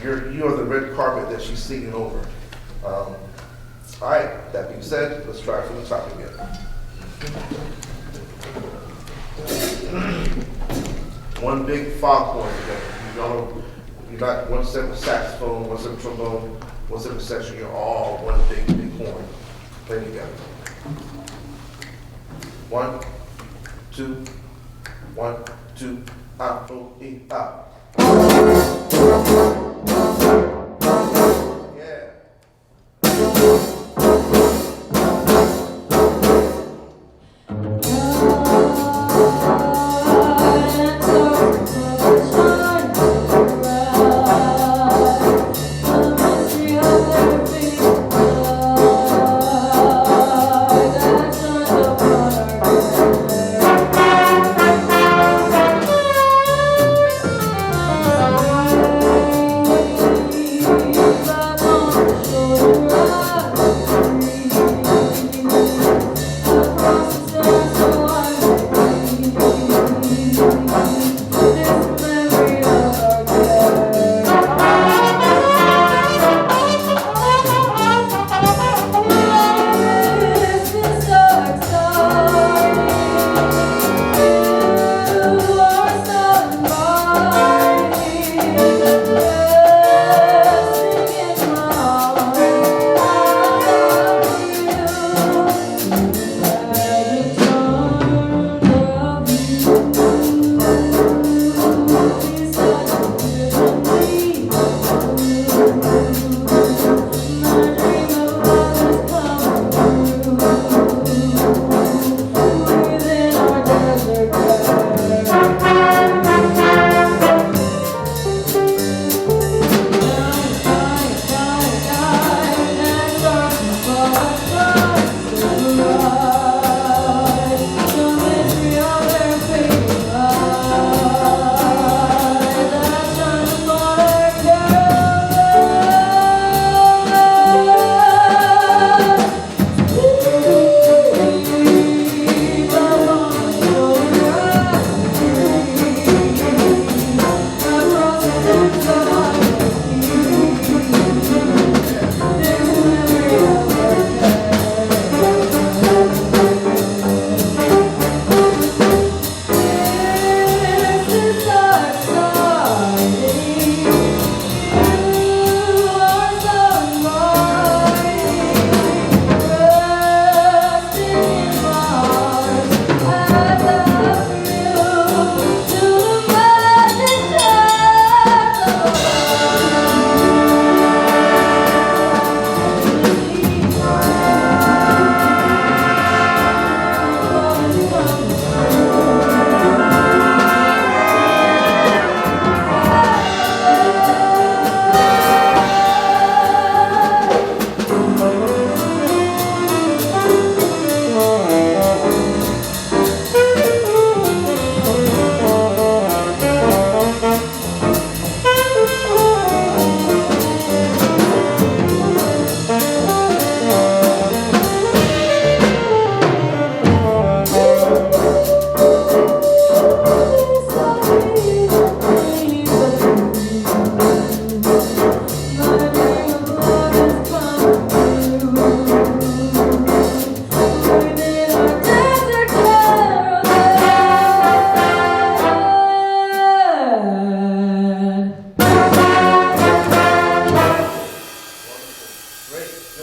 Speaker 1: You are the red carpet that she's singing over. All right, that being said, let's try from the top again. One big foghorn together. You're not one separate saxophone, one separate trombone, one separate section. You're all one big horn. Play together. 1, 2, 1, 2, up, oh, e, up. Yeah.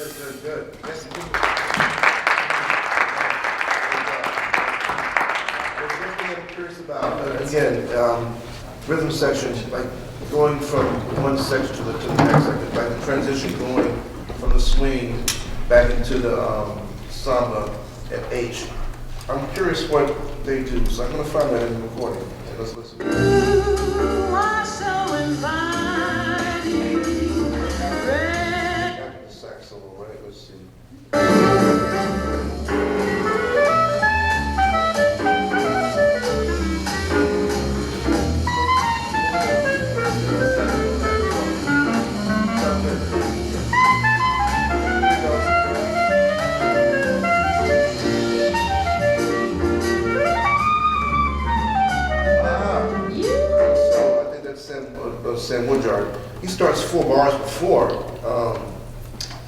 Speaker 1: Good. Yes, you do. There's one thing I'm curious about. Again, rhythm section, like going from one section to the next, like the transition going from the swing back into the samba at H. I'm curious what they do, so I'm going to find that in the recording. And let's listen.
Speaker 4: You are so inviting.
Speaker 1: Back to the sax solo, right? Let's see. Sam Woodyard, he starts 4 bars before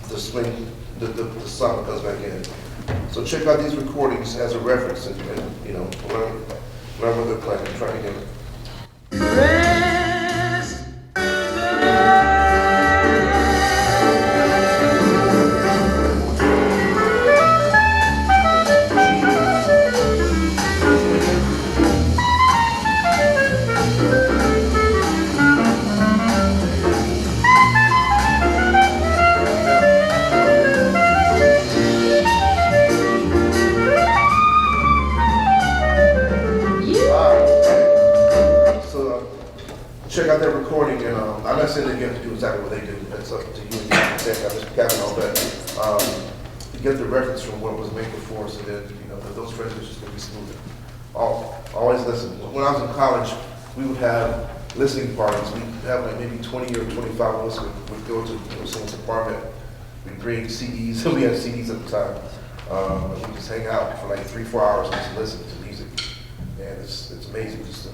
Speaker 1: the swing, the song comes back in. So check out these recordings as a reference and you know, learn what they're playing and try to get it.
Speaker 4: Rest.
Speaker 1: Check out that recording, and I'm not saying that you have to do exactly what they do. That's up to you and I'm just capping all that. You get the reference from what was made before, so that you know that those transitions can be smoother. Always listen. When I was in college, we would have listening parties. We'd have like maybe 20 or 25 of us would go to someone's apartment. We'd bring CDs. We had CDs at the time. And we'd just hang out for like 3-4 hours and just listen to music. And it's amazing just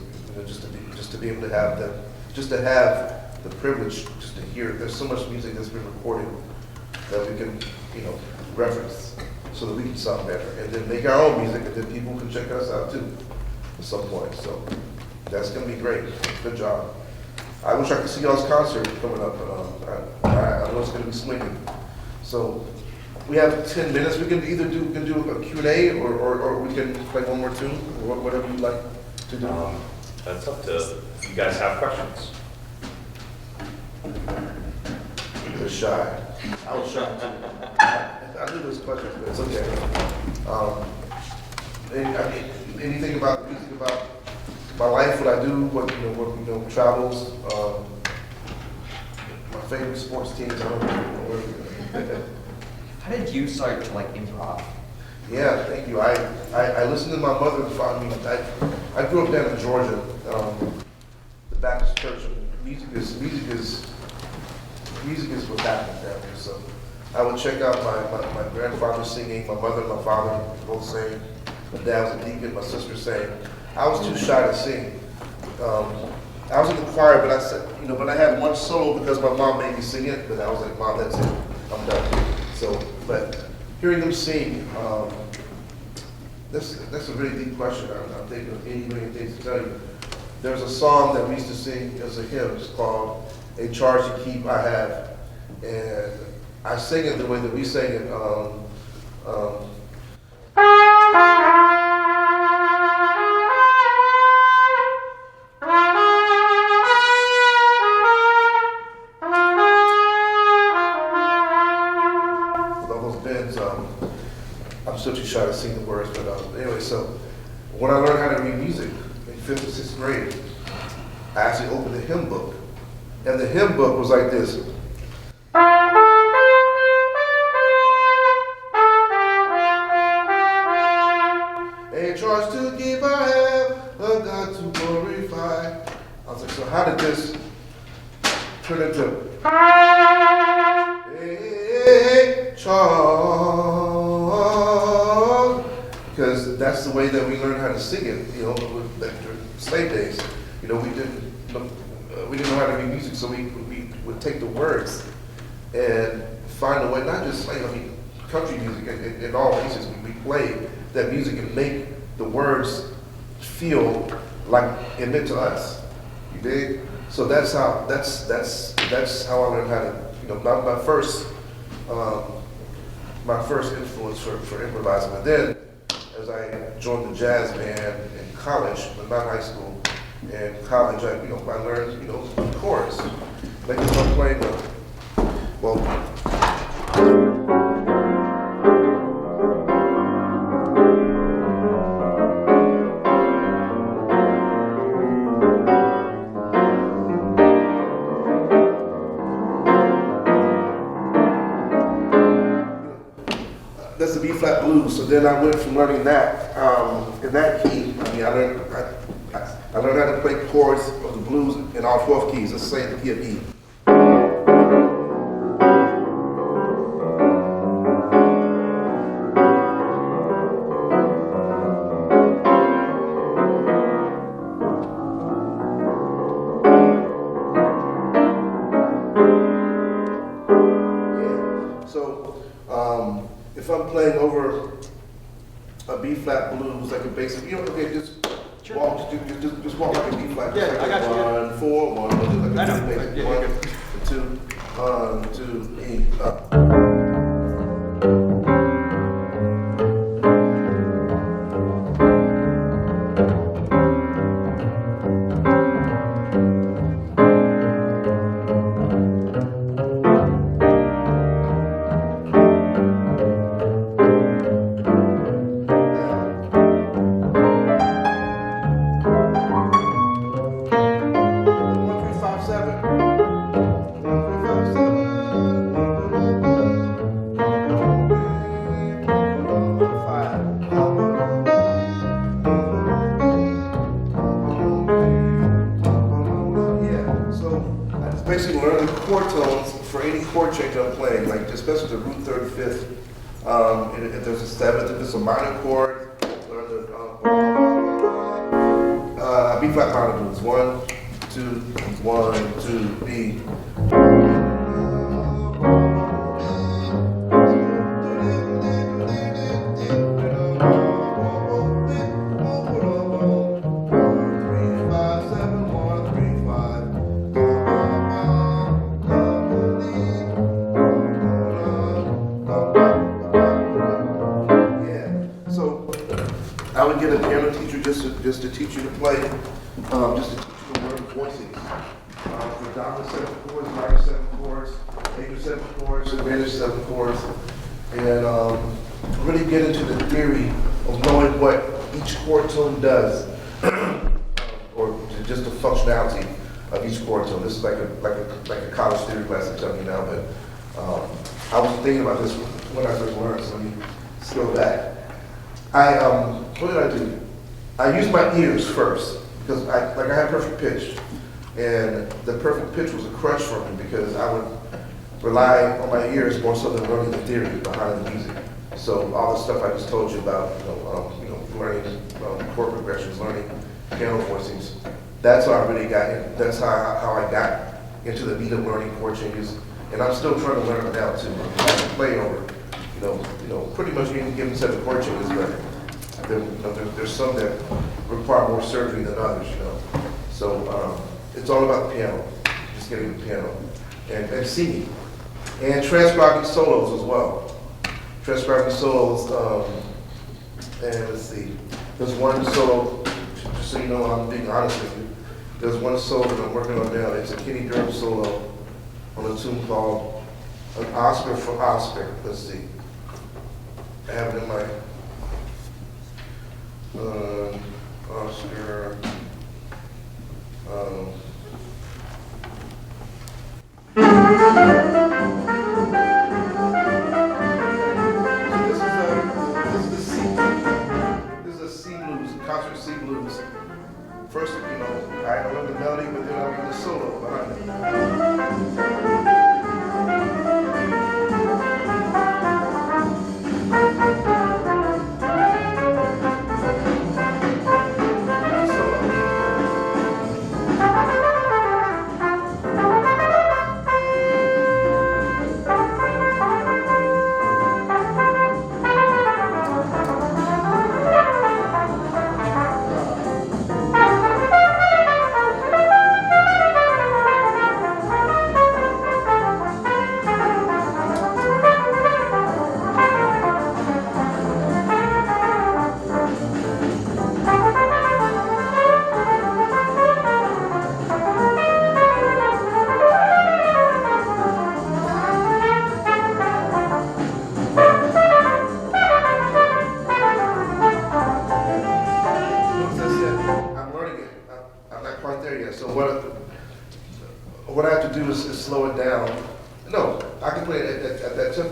Speaker 1: to be able to have that. Just to have the privilege just to hear, there's so much music that's been recorded that we can, you know, reference so that we can sound better. And then make our own music and then people can check us out too at some point. So that's gonna be great. Good job. I wish I could see y'all's concert coming up, but I know it's gonna be swinging. So we have 10 minutes. We can either do a Q&A or we can play one more tune, or whatever you'd like to do.
Speaker 2: That's up to, you guys have questions?
Speaker 1: They're shy. I was shy too. I knew there was questions, but it's okay. Anything about music, about my life, what I do, what travels, my favorite sports teams. I don't know.
Speaker 6: How did you start to like improv?
Speaker 1: Yeah, thank you. I listened to my mother and father. I grew up down in Georgia, the Baptist church. Music is what's happening down there. So I would check out my grandfather singing, my mother and my father both sang. My dad was a deacon, my sister sang. I was too shy to sing. I was in the choir, but I said, but I had one solo because my mom made me sing it. But I was like, Mom, that's it. I'm done. So, but hearing them sing, that's a really deep question. I'm thinking of any things to tell you. There's a song that we used to sing as a hymn. It's called "A Charge to Keep I Have," and I sing it the way that we sang it. With all those bends, I'm still too shy to sing the words, but anyway, so when I learned how to read music in 5th and 6th grade, I actually opened the hymn book. And the hymn book was like this. A charge to keep I have, a God to glorify. I was like, so how did this turn into a charge? Because that's the way that we learned how to sing it, with during slave days. We didn't know how to read music, so we would take the words and find a way, not just country music in all cases. We play that music and make the words feel like it meant to us. You dig? So that's how I learned how to. My first my first influence for improvising. But then, as I joined the jazz band in college, but not high school, in college, I learned, chorus. Like if I'm playing that's the B-flat blues. So then I went from learning that in that key. I learned how to play chords of the blues in all 12 keys. Let's say the key of E. If I'm playing over a B-flat blues, like a basic, just walk, just walk like a B-flat.
Speaker 2: Yeah,
Speaker 1: like
Speaker 2: I got you.
Speaker 1: 1, 4, 1, like
Speaker 2: I
Speaker 1: a
Speaker 2: know.
Speaker 1: basic
Speaker 2: Yeah,
Speaker 1: 1,
Speaker 2: you're good.
Speaker 1: 2, 1, 2, E, up. Basically learn the chord tones for any chord change I'm playing, like especially the root third, fifth. If there's a seventh, if it's a minor chord, learn the B flat minor blues. 1, 2, 1, 2, B. I would get a piano teacher just to teach you to play, just to teach you to learn voicings. For dominant 7 chords, minor 7 chords, major 7 chords, diminished 7 chords, and really get into the theory of knowing what each chord tone does, or just the functionality of each chord tone. This is like a college theory class I'm telling you now, but I was thinking about this when I first learned, so let me go back. What did I do? I used my ears first, because I had perfect pitch. And the perfect pitch was a crutch for me, because I would rely on my ears more so than learning the theory behind the music. So all the stuff I just told you about, learning chord progressions, learning piano voicings, that's how I really got in. That's how I got into the beat of learning chord changes. And I'm still trying to learn it now too. I can play over, pretty much any given set of chord changes, but there's some that require more surgery than others, So it's all about the piano, just getting the piano, and singing, and transcribing solos as well. Transcribing solos, and let's see, there's one solo, just so you know I'm being honest with you, there's one solo that I'm working on now. It's a Kenny Durham solo on a tune called An Oscar for Oscar. Let's see. I have it in my Oscar. This is a C blues, concert C blues. First, I learned the melody, but then I learned the solo behind it.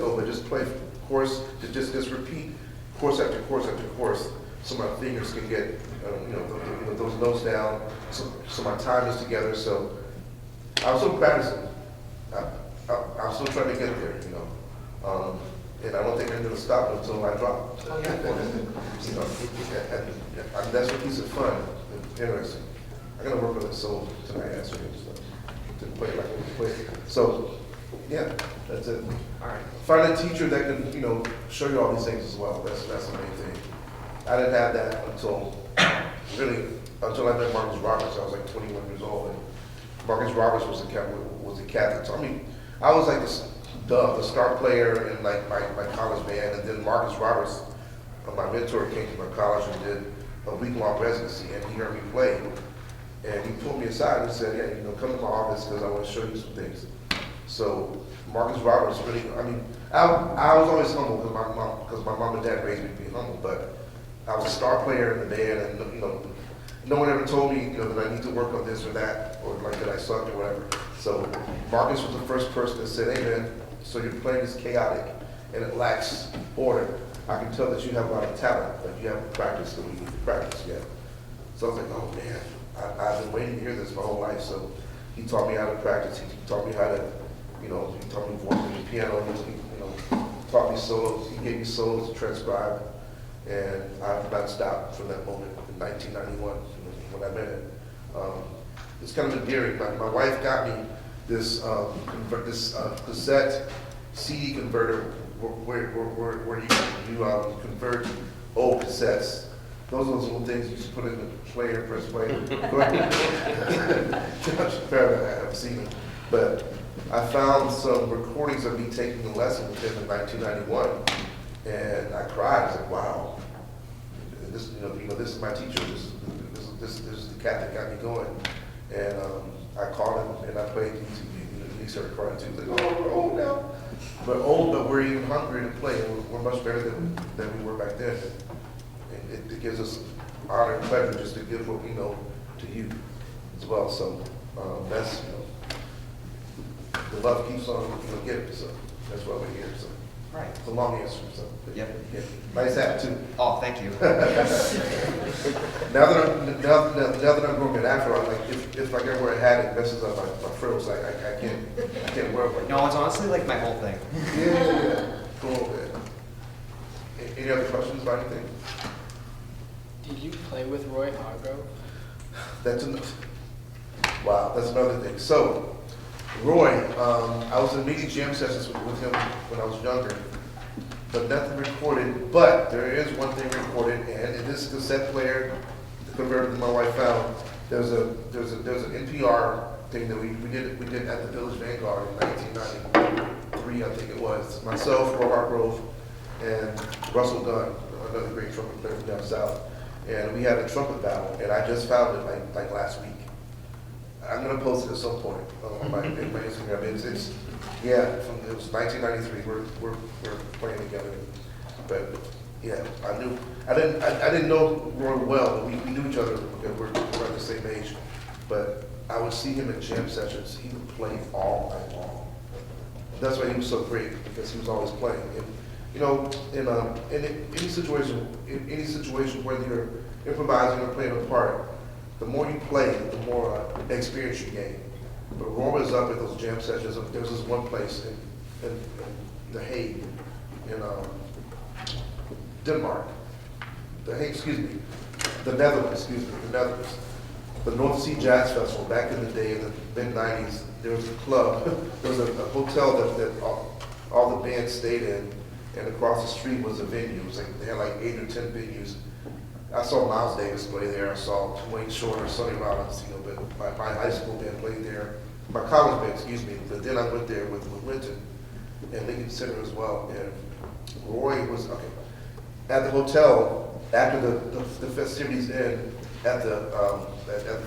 Speaker 1: go, but just play course, just repeat course after course after course, so my fingers can get, those notes down, so my time is together, so I'm still practicing. I'm still trying to get there, and I don't think I'm gonna stop until I drop.
Speaker 6: Oh, yeah.
Speaker 1: And that's what keeps it fun and interesting. I'm gonna work on it so tonight, actually, to play like we play. So, yeah, that's it.
Speaker 6: All right.
Speaker 1: Find a teacher that can, show you all these things as well. That's the main thing. I didn't have that until I met Marcus Roberts. I was like 21 years old, and Marcus Roberts was a Catholic. So I mean, I was like the star player in like my college band, and then Marcus Roberts, my mentor, came to my college and did a week-long residency, and he heard me play, and he pulled me aside and said, "Yeah, come to my office because I want to show you some things." So Marcus Roberts really, I was always humble because my mom and dad raised me to be humble, but I was a star player in the band, and no one ever told me that I need to work on this or that, or like that I sucked or whatever. So Marcus was the first person that said, "Hey man, so your playing is chaotic and it lacks order. I can tell that you have a lot of talent, but you haven't practiced the way you need to practice yet." So I was like, "Oh man, I've been waiting to hear this my whole life." So he taught me how to practice. He taught me how to, he taught me voice the piano. He taught me solos. He gave me solos to transcribe, and I've not stopped from that moment in 1991 when I met him. It's kind of endearing. My wife got me this cassette CD converter where you convert old cassettes. Those are those little things you just put in the player, press play. Go ahead. I haven't seen them, but I found some recordings of me taking the lesson with him in 1991, and I cried. I was like, "Wow, this is my teacher. This is the cat that got me going." And I called him and I played. He started crying too. Like, "Oh, we're old now." We're old, but we're even hungrier to play. We're much better than we were back then. And it gives us honor and pleasure just to give what we know to you as well. So that's, the love keeps on giving. So that's why we're here. So
Speaker 6: Right.
Speaker 1: it's a long answer. So
Speaker 6: Yep.
Speaker 1: yeah. Nice attitude.
Speaker 6: Oh, thank you.
Speaker 1: Now that I'm growing an afro, I'm like, if I can wear a hat, it messes up my frills. I can't wear it.
Speaker 6: No, it's honestly like my whole thing.
Speaker 1: Yeah. Cool, man. Any other questions about anything?
Speaker 3: Did you play with Roy Hargrove?
Speaker 1: That's another thing. So, Roy, I was in meeting jam sessions with him when I was younger, but nothing recorded. But there is one thing recorded, and in this cassette player, the converter that my wife found, there's an NPR thing that we did at the Village Vanguard in 1993, I think it was. Myself, Roy Hargrove, and Russell Dunn, another great trumpet player from down south, and we had a trumpet battle, and I just found it like last week. I'm gonna post it at some point on my Instagram. It was 1993. We're playing together, but yeah, I didn't know Roy well, but we knew each other because we're around the same age. But I would see him at jam sessions. He would play all night long. That's why he was so great, because he was always playing. And, in any situation, whether you're improvising or playing a part, the more you play, the more experience you gain. But Roy was up at those jam sessions. There was this one place in The Hague, in Denmark. The Netherlands. The North Sea Jazz Festival. Back in the day, in the mid-90s, there was a club. There was a hotel that all the bands stayed in, and across the street was a venue. It was like, they had like 8 or 10 venues. I saw Miles Davis play there. I saw Wayne Shorter, Sonny Rollins, but my high school band played there. My college band, but then I went there with Winton and Lincoln Center as well. And Roy was, at the hotel, after the festivities end, at the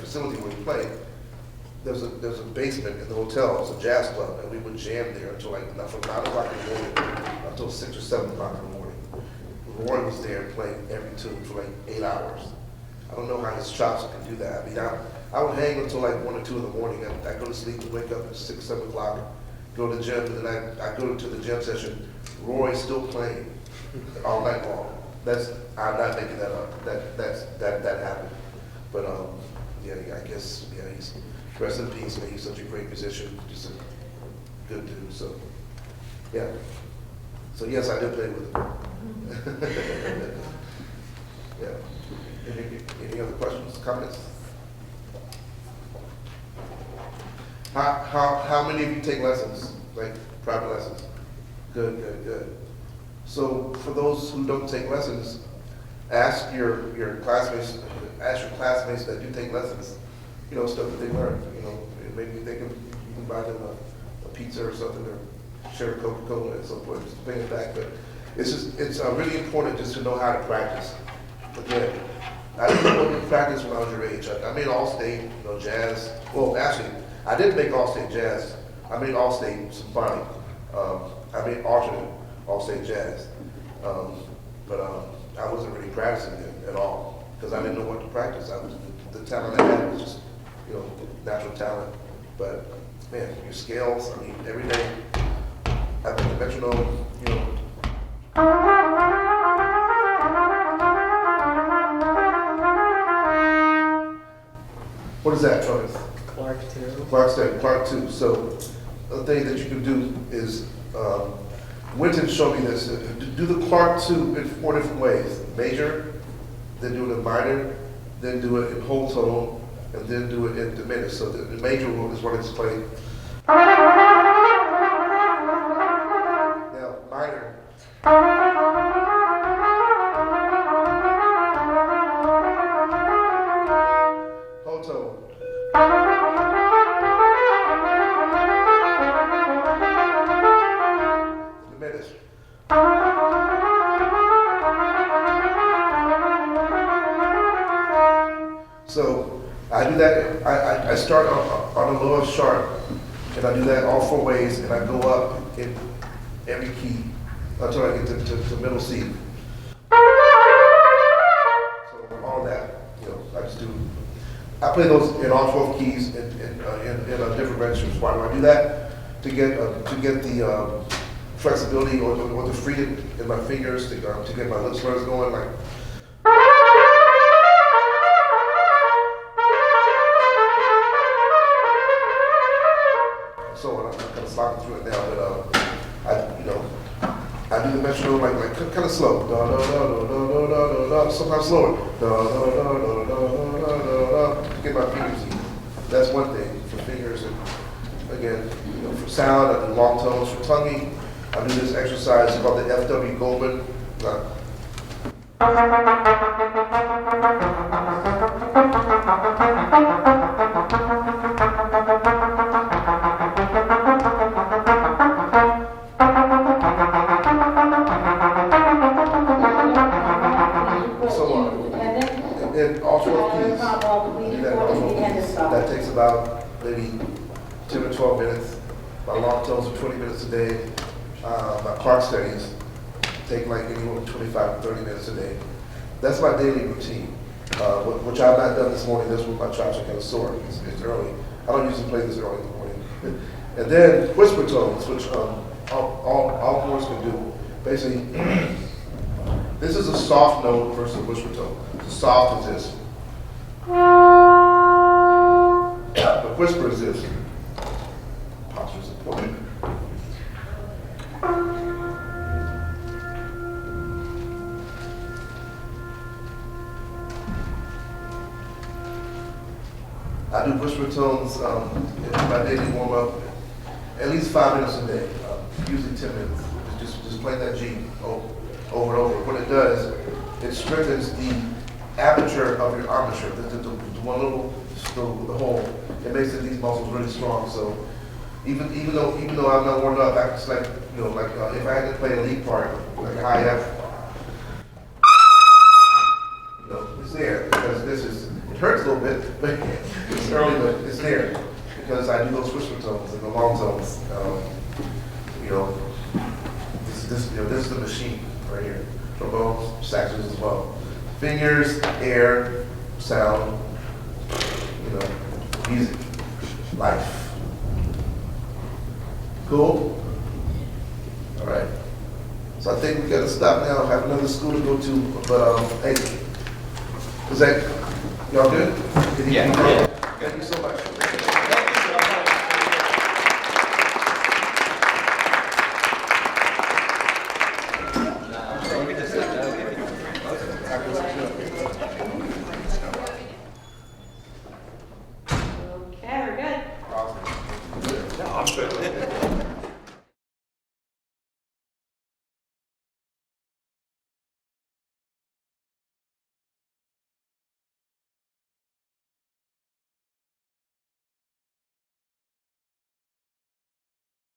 Speaker 1: facility where we played, there's a basement in the hotel. It's a jazz club, and we would jam there until from 9 o'clock in the morning until 6 or 7 o'clock in the morning. Roy was there playing every tune for like 8 hours. I don't know how his chops can do that. I would hang until like 1 or 2 in the morning. I go to sleep and wake up at 6, 7 o'clock, go to the gym, and then I go to the gym session Roy's still playing all night long. I'm not making that up. That happened. But yeah, I guess he's rest in peace, man. He's such a great musician, just a good dude. So yeah. So yes, I did play with him. Yeah. Any other questions, comments? How many of you take lessons, like private lessons? Good. So for those who don't take lessons, ask your classmates that do take lessons, stuff that they learn, maybe you can buy them a pizza or something, or share a Coca-Cola at some point, just to pay it back. But it's really important just to know how to practice. Again, I didn't know what to practice when I was your age. I made All-State, jazz. Well, actually, I didn't make All-State jazz. I made All-State symphonic. I made alternate All-State jazz. But I wasn't really practicing it at all because I didn't know what to practice. The talent I had was just, natural talent. But man, your scales, every day, I think the metronome, What is that, Travis? Clark 2. So the thing that you can do is, Winton showed me this. Do the Clark 2 in 4 different ways. Major, then do it in minor, then do it in whole tone, and then do it in diminished. So the major one is what it's playing. Now, minor. Whole tone. Diminished. So I do that. I start on the lowest sharp, and I do that all 4 ways, and I go up in every key until I get to middle C. So all that, I just do. I play those in all 12 keys in different registers. Why do I do that? To get the flexibility or the freedom in my fingers to get my lip slurs going, like. So I'm kind of slogging through it now, but I do the metronome like kind of slow, da da da da da da da da, sometimes slower, da da da da da da da, to get my fingers even. That's one thing for fingers, and again, for sound, I do long tones. For tonguing, I do this exercise called the F.W. Goldman. In all 12 keys, that takes about maybe 10 or 12 minutes. My long tones are 20 minutes a day. My Clark studies take like anywhere from 25 to 30 minutes a day. That's my daily routine, which I've not done this morning. This was my chops are kind of sore. It's early. I don't usually play this early in the morning. And then whisper tones, which all horns can do. Basically, this is a soft note versus a whisper tone. The soft is this. The whisper is this. Posture is important. I do whisper tones in my daily warm up at least 5 minutes a day, usually 10 minutes. Just play that G over and over. What it does, it strengthens the aperture of your armature, the one little, the hole. It makes these muscles really strong. So even though I'm not warmed up, I just like if I had to play a lead part, like a high F, it's there because it hurts a little bit, but it's early, but it's there because I do those whisper tones and the long tones. This is the machine right here. Trombones, saxophones as well. Fingers, air, sound, music, life. Cool? All right. So I think we gotta stop now, have another school to go to, but, hey, is that, y'all good?
Speaker 6: Yeah.
Speaker 1: Thank you so much.